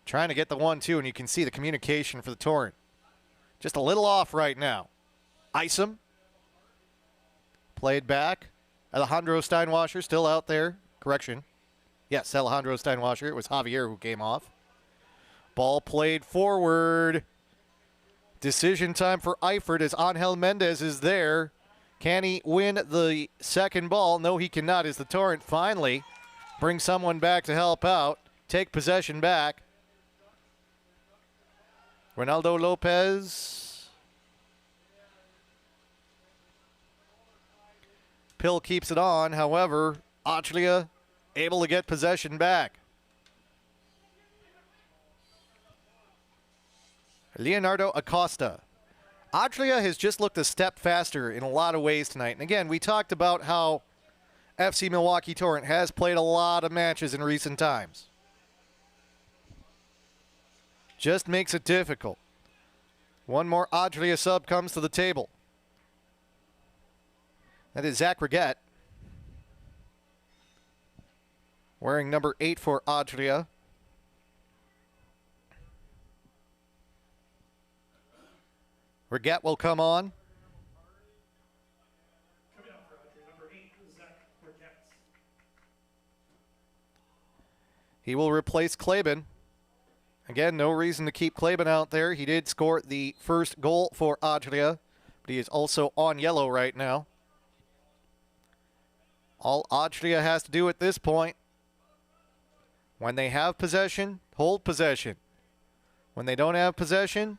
Trying to get the 1-2, and you can see the communication for the Torrent. Just a little off right now. Isom. Played back. Alejandro Steinwasser still out there. Correction. Yes, Alejandro Steinwasser. It was Javier who came off. Ball played forward. Decision time for Eifert as Angel Mendez is there. Can he win the second ball? No, he cannot, as the Torrent finally bring someone back to help out. Take possession back. Ronaldo Lopez. Pill keeps it on. However, Adria able to get possession back. Leonardo Acosta. Adria has just looked a step faster in a lot of ways tonight. And again, we talked about how FC Milwaukee Torrent has played a lot of matches in recent times. Just makes it difficult. One more Adria sub comes to the table. That is Zach Reget. Wearing number 8 for Adria. Reget will come on. Coming out for Adria, number 8, Zach Reget. He will replace Klaben. Again, no reason to keep Klaben out there. He did score the first goal for Adria, but he is also on yellow right now. All Adria has to do at this point, when they have possession, hold possession. When they don't have possession,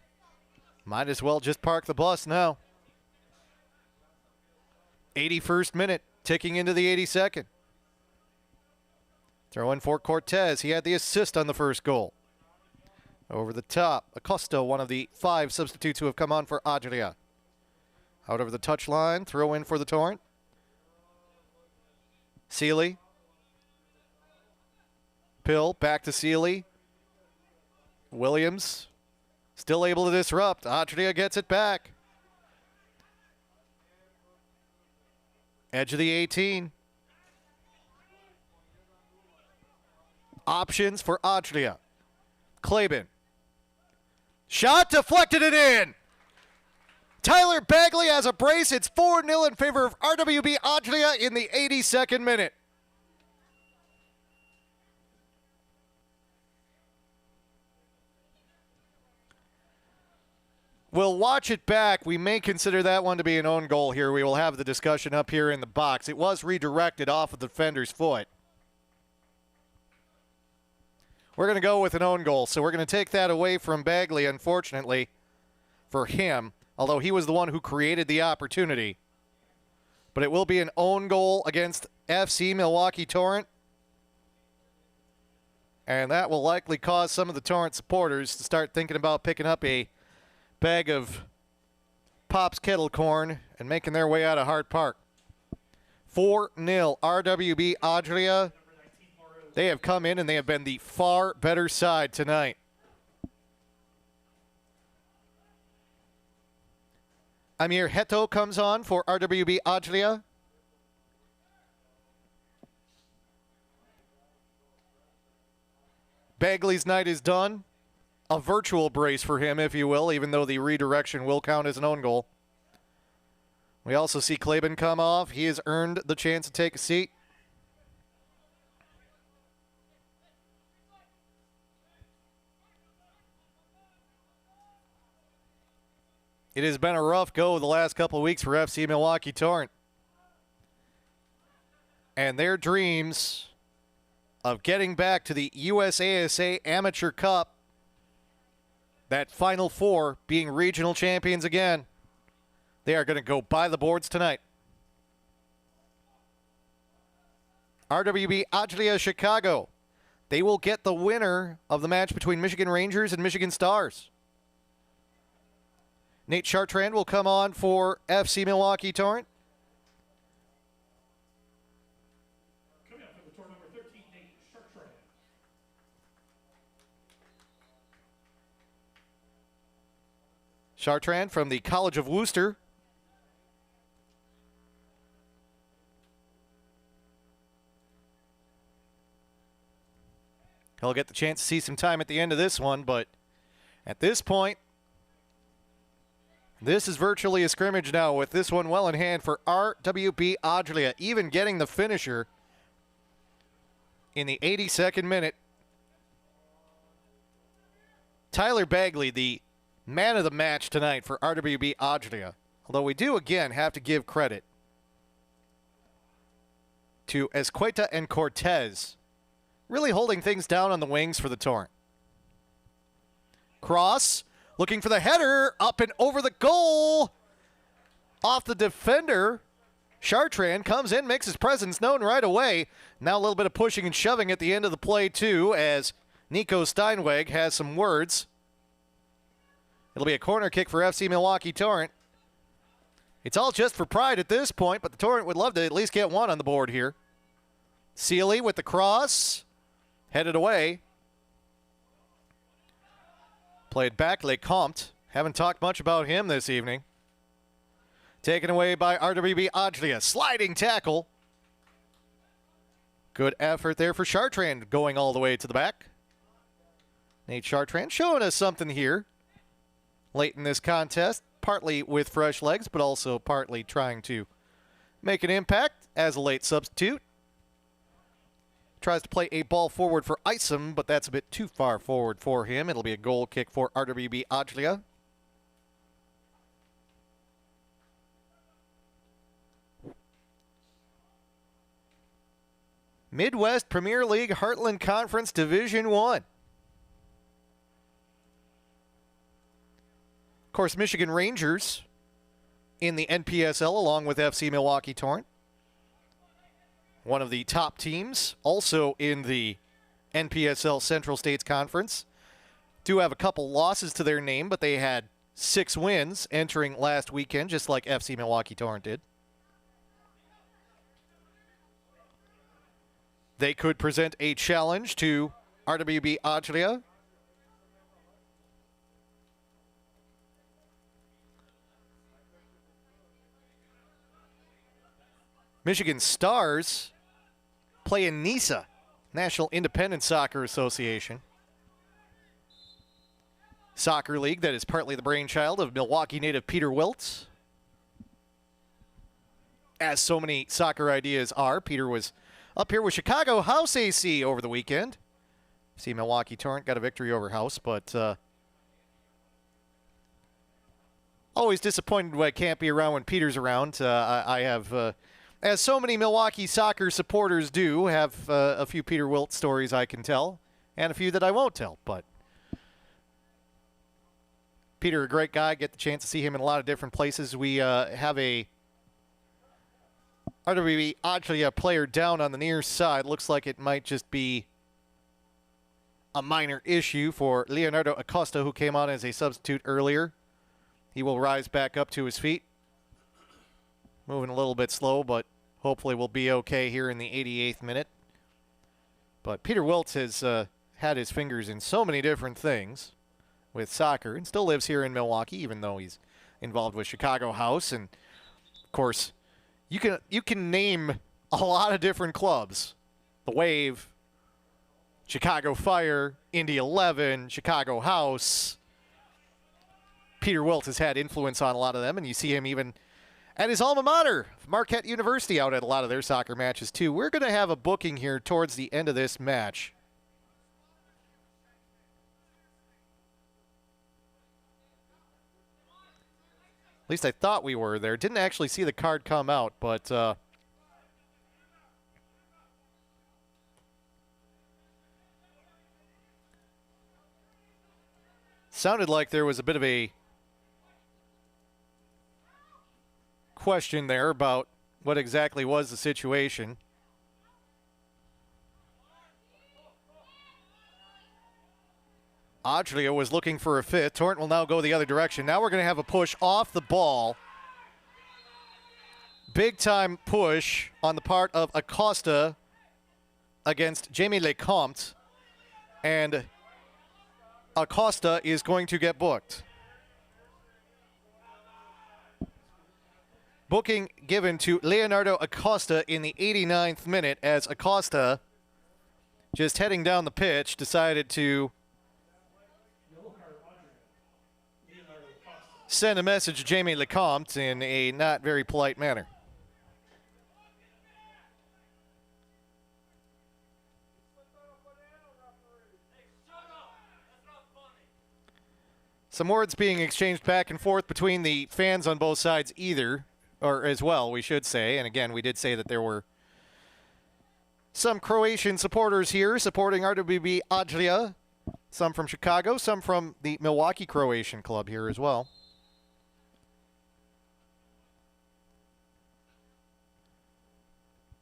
might as well just park the bus now. 81st minute, ticking into the 82nd. Throw in for Cortez. He had the assist on the first goal. Over the top, Acosta, one of the 5 substitutes who have come on for Adria. Out over the touchline, throw in for the Torrent. Sealy. Pill, back to Sealy. Williams, still able to disrupt. Adria gets it back. Edge of the 18. Options for Adria. Klaben. Shot deflected it in. Tyler Bagley has a brace. It's 4-0 in favor of RWB Adria in the 82nd minute. We'll watch it back. We may consider that one to be an own goal here. We will have the discussion up here in the box. It was redirected off of the defender's foot. We're going to go with an own goal, so we're going to take that away from Bagley, unfortunately, for him, although he was the one who created the opportunity. But it will be an own goal against FC Milwaukee Torrent, and that will likely cause some of the Torrent supporters to start thinking about picking up a bag of Pop's kettle corn and making their way out of Hart Park. 4-0 RWB Adria. They have come in and they have been the far better side tonight. Amir Heto comes on for RWB Adria. Bagley's night is done. A virtual brace for him, if you will, even though the redirection will count as an own goal. We also see Claben come off. He has earned the chance to take a seat. It has been a rough go the last couple of weeks for FC Milwaukee Torrent. And their dreams of getting back to the USASA Amateur Cup, that Final Four, being regional champions again, they are going to go by the boards tonight. RWB Adria Chicago. They will get the winner of the match between Michigan Rangers and Michigan Stars. Nate Chartrand will come on for FC Milwaukee Torrent. Coming up for the tour number 13, Nate Chartrand. Chartrand from the College of Worcester. He'll get the chance to see some time at the end of this one, but at this point, this is virtually a scrimmage now with this one well in hand for RWB Adria, even getting the finisher in the 82nd minute. Tyler Bagley, the man of the match tonight for RWB Adria. Although we do, again, have to give credit to Escueta and Cortez, really holding things down on the wings for the Torrent. Cross, looking for the header, up and over the goal. Off the defender. Chartrand comes in, makes his presence known right away. Now a little bit of pushing and shoving at the end of the play, too, as Nico Steinweg has some words. It'll be a corner kick for FC Milwaukee Torrent. It's all just for pride at this point, but the Torrent would love to at least get one on the board here. Sealy with the cross. Headed away. Played back Lecomte. Haven't talked much about him this evening. Taken away by RWB Adria. Sliding tackle. Good effort there for Chartrand going all the way to the back. Nate Chartrand showing us something here late in this contest. Partly with fresh legs, but also partly trying to make an impact as a late substitute. Tries to play a ball forward for Isom, but that's a bit too far forward for him. It'll be a goal kick for RWB Adria. Midwest Premier League Heartland Conference Division 1. Of course, Michigan Rangers in the NPSL along with FC Milwaukee Torrent. One of the top teams, also in the NPSL Central States Conference. Do have a couple losses to their name, but they had 6 wins entering last weekend, just like FC Milwaukee Torrent did. They could present a challenge to RWB Adria. Michigan Stars play in NISA, National Independent Soccer Association. Soccer league that is partly the brainchild of Milwaukee native Peter Wiltz. As so many soccer ideas are, Peter was up here with Chicago House AC over the weekend. See, Milwaukee Torrent got a victory over House, but always disappointed when I can't be around when Peter's around. I have... as so many Milwaukee soccer supporters do, have a few Peter Wilt stories I can tell, and a few that I won't tell. But Peter, a great guy. Get the chance to see him in a lot of different places. We have a RWB Adria player down on the near side. Looks like it might just be a minor issue for Leonardo Acosta, who came on as a substitute earlier. He will rise back up to his feet. Moving a little bit slow, but hopefully we'll be okay here in the 88th minute. But Peter Wiltz has had his fingers in so many different things with soccer and still lives here in Milwaukee, even though he's involved with Chicago House. And, of course, you can name a lot of different clubs. The Wave, Chicago Fire, Indy 11, Chicago House. Peter Wilt has had influence on a lot of them, and you see him even at his alma mater, Marquette University, out at a lot of their soccer matches, too. We're going to have a booking here towards the end of this match. At least I thought we were there. Didn't actually see the card come out, but sounded like there was a bit of a question there about what exactly was the situation. Adria was looking for a fifth. Torrent will now go the other direction. Now we're going to have a push off the ball. Big time push on the part of Acosta against Jamie Lecomte. And Acosta is going to get booked. Booking given to Leonardo Acosta in the 89th minute as Acosta, just heading down the pitch, decided to send a message to Jamie Lecomte in a not very polite manner. Some words being exchanged back and forth between the fans on both sides as well, we should say. And again, we did say that there were some Croatian supporters here supporting RWB Adria, some from Chicago, some from the Milwaukee Croatian club here as well.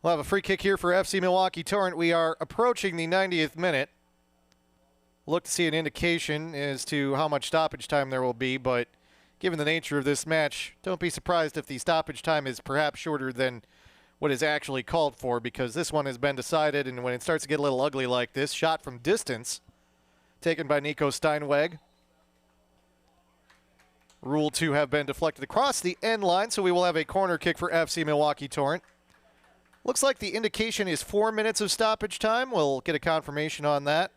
We'll have a free kick here for FC Milwaukee Torrent. We are approaching the 90th minute. Look to see an indication as to how much stoppage time there will be, but given the nature of this match, don't be surprised if the stoppage time is perhaps shorter than what is actually called for, because this one has been decided, and when it starts to get a little ugly like this, shot from distance, taken by Nico Steinweg. Ruled to have been deflected across the end line, so we will have a corner kick for FC Milwaukee Torrent. Looks like the indication is 4 minutes of stoppage time. We'll get a confirmation on that.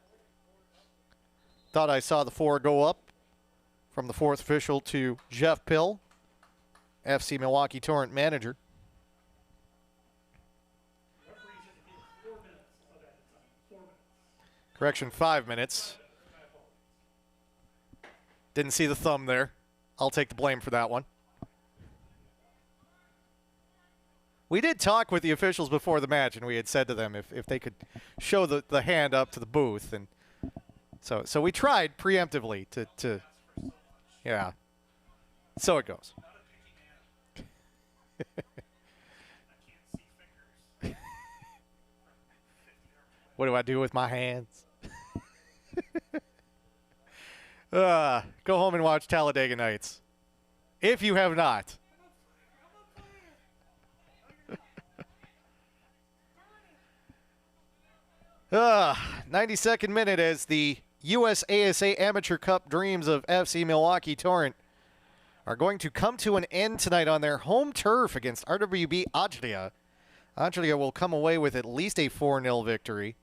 Thought I saw the 4 go up from the fourth official to Jeff Pill, FC Milwaukee Torrent manager. Correction, 5 minutes. Didn't see the thumb there. I'll take the blame for that one. We did talk with the officials before the match, and we had said to them if they could show the hand up to the booth. And so we tried preemptively to yeah. So it goes. What do I do with my hands? Go home and watch Talladega Nights, if you have not. 92nd minute as the USASA Amateur Cup dreams of FC Milwaukee Torrent are going to come to an end tonight on their home turf against RWB Adria. Adria will come away with at least a 4-0 victory.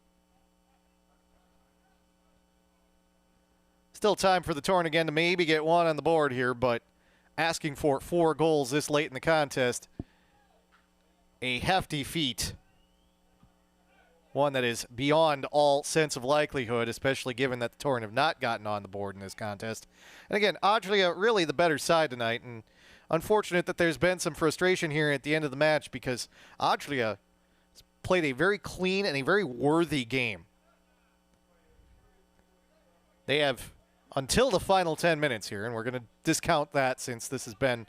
Still time for the Torrent again to maybe get one on the board here, but asking for 4 goals this late in the contest, a hefty feat. One that is beyond all sense of likelihood, especially given that the Torrent have not gotten on the board in this contest. And again, Adria really the better side tonight, and unfortunate that there's been some frustration here at the end of the match because Adria played a very clean and a very worthy game. They have until the final 10 minutes here, and we're going to discount that since this has been,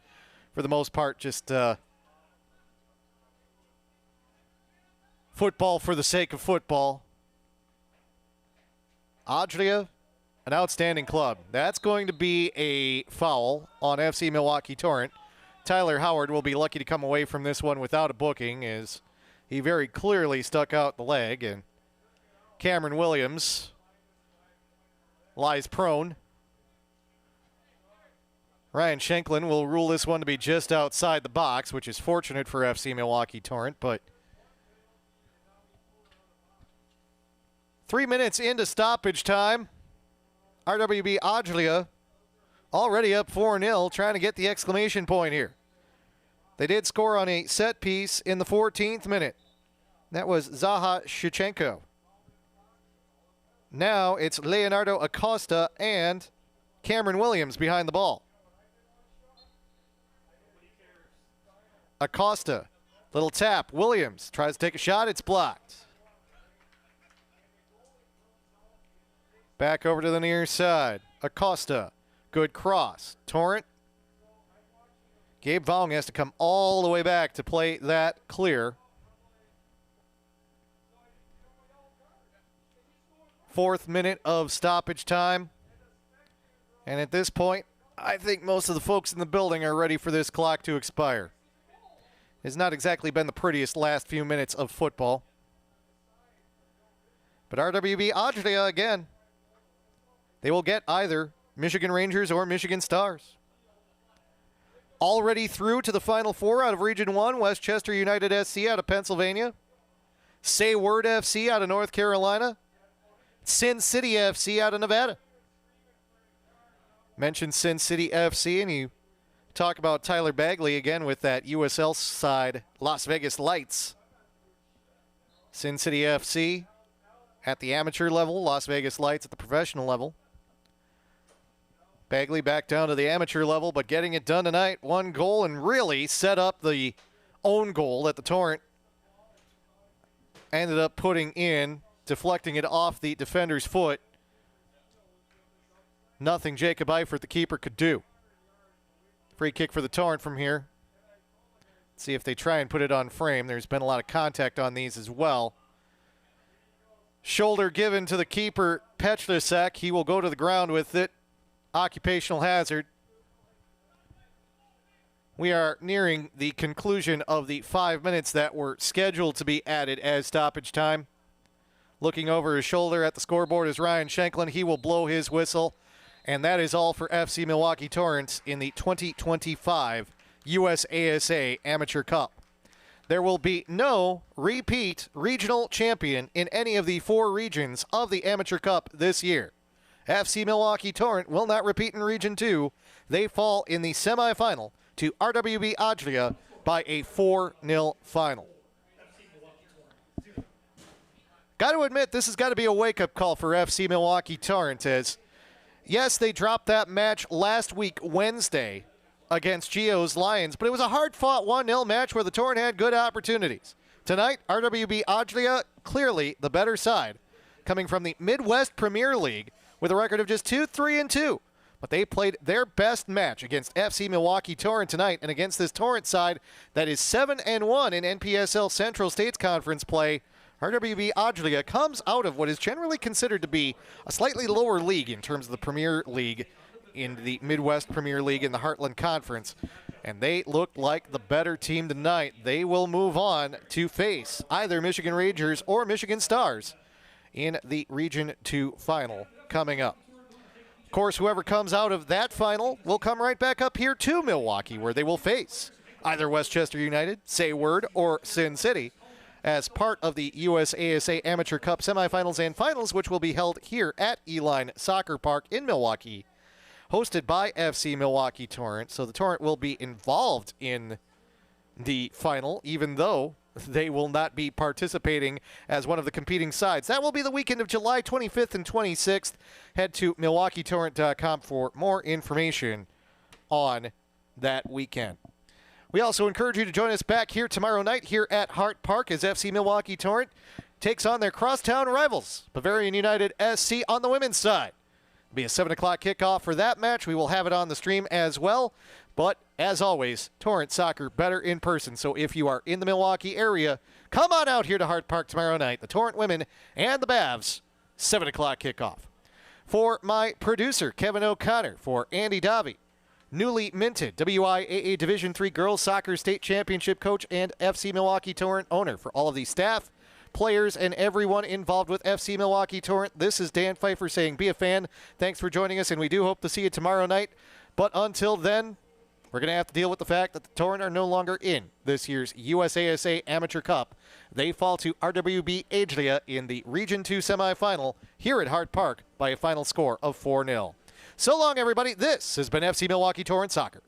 for the most part, just football for the sake of football. Adria, an outstanding club. That's going to be a foul on FC Milwaukee Torrent. Tyler Howard will be lucky to come away from this one without a booking, as he very clearly stuck out the leg, and Cameron Williams lies prone. Ryan Shanklin will rule this one to be just outside the box, which is fortunate for FC Milwaukee Torrent, but 3 minutes into stoppage time. RWB Adria already up 4-0, trying to get the exclamation point here. They did score on a set piece in the 14th minute. That was Zaha Shevchenko. Now it's Leonardo Acosta and Cameron Williams behind the ball. Acosta, little tap. Williams tries to take a shot. It's blocked. Back over to the near side. Acosta, good cross. Torrent. Gabe Vong has to come all the way back to play that clear. 4th minute of stoppage time. And at this point, I think most of the folks in the building are ready for this clock to expire. It's not exactly been the prettiest last few minutes of football. But RWB Adria, again, they will get either Michigan Rangers or Michigan Stars. Already through to the Final Four out of Region 1, Westchester United SC out of Pennsylvania. Say Word FC out of North Carolina. Sin City FC out of Nevada. Mentioned Sin City FC, and you talk about Tyler Bagley again with that USL side, Las Vegas Lights. Sin City FC at the amateur level, Las Vegas Lights at the professional level. Bagley back down to the amateur level, but getting it done tonight. 1 goal and really set up the own goal that the Torrent ended up putting in, deflecting it off the defender's foot. Nothing Jacob Eifert, the keeper, could do. Free kick for the Torrent from here. Let's see if they try and put it on frame. There's been a lot of contact on these as well. Shoulder given to the keeper, Petrusek. He will go to the ground with it. Occupational hazard. We are nearing the conclusion of the 5 minutes that were scheduled to be added as stoppage time. Looking over his shoulder at the scoreboard is Ryan Shanklin. He will blow his whistle. And that is all for FC Milwaukee Torrent in the 2025 USASA Amateur Cup. There will be no repeat regional champion in any of the 4 regions of the Amateur Cup this year. FC Milwaukee Torrent will not repeat in Region 2. They fall in the semifinal to RWB Adria by a 4-0 final. Got to admit, this has got to be a wake-up call for FC Milwaukee Torrent, as yes, they dropped that match last week, Wednesday, against Geo's Lions, but it was a hard-fought 1-0 match where the Torrent had good opportunities. Tonight, RWB Adria, clearly the better side, coming from the Midwest Premier League with a record of just 2-3-2. But they played their best match against FC Milwaukee Torrent tonight, and against this Torrent side that is 7-1 in NPSL Central States Conference play. RWB Adria comes out of what is generally considered to be a slightly lower league in terms of the Premier League in the Midwest Premier League in the Heartland Conference. And they looked like the better team tonight. They will move on to face either Michigan Rangers or Michigan Stars in the Region 2 final coming up. Of course, whoever comes out of that final will come right back up here to Milwaukee, where they will face either Westchester United, Say Word, or Sin City as part of the USASA Amateur Cup semifinals and finals, which will be held here at Eline Soccer Park in Milwaukee, hosted by FC Milwaukee Torrent. So the Torrent will be involved in the final, even though they will not be participating as one of the competing sides. That will be the weekend of July 25th and 26th. Head to MilwaukeeTorrent.com for more information on that weekend. We also encourage you to join us back here tomorrow night here at Hart Park as FC Milwaukee Torrent takes on their crosstown rivals, Bavarian United SC on the women's side. It'll be a 7 o'clock kickoff for that match. We will have it on the stream as well. But as always, Torrent soccer better in person. So if you are in the Milwaukee area, come on out here to Hart Park tomorrow night. The Torrent women and the Bavs, 7 o'clock kickoff. For my producer, Kevin O'Connor, for Andy Davi, newly minted WIAA Division III Girls Soccer State Championship coach and FC Milwaukee Torrent owner, for all of the staff, players, and everyone involved with FC Milwaukee Torrent. This is Dan Pfeiffer saying be a fan. Thanks for joining us, and we do hope to see you tomorrow night. But until then, we're going to have to deal with the fact that the Torrent are no longer in this year's USASA Amateur Cup. They fall to RWB Adria in the Region 2 semifinal here at Hart Park by a final score of 4-0. So long, everybody. This has been FC Milwaukee Torrent Soccer.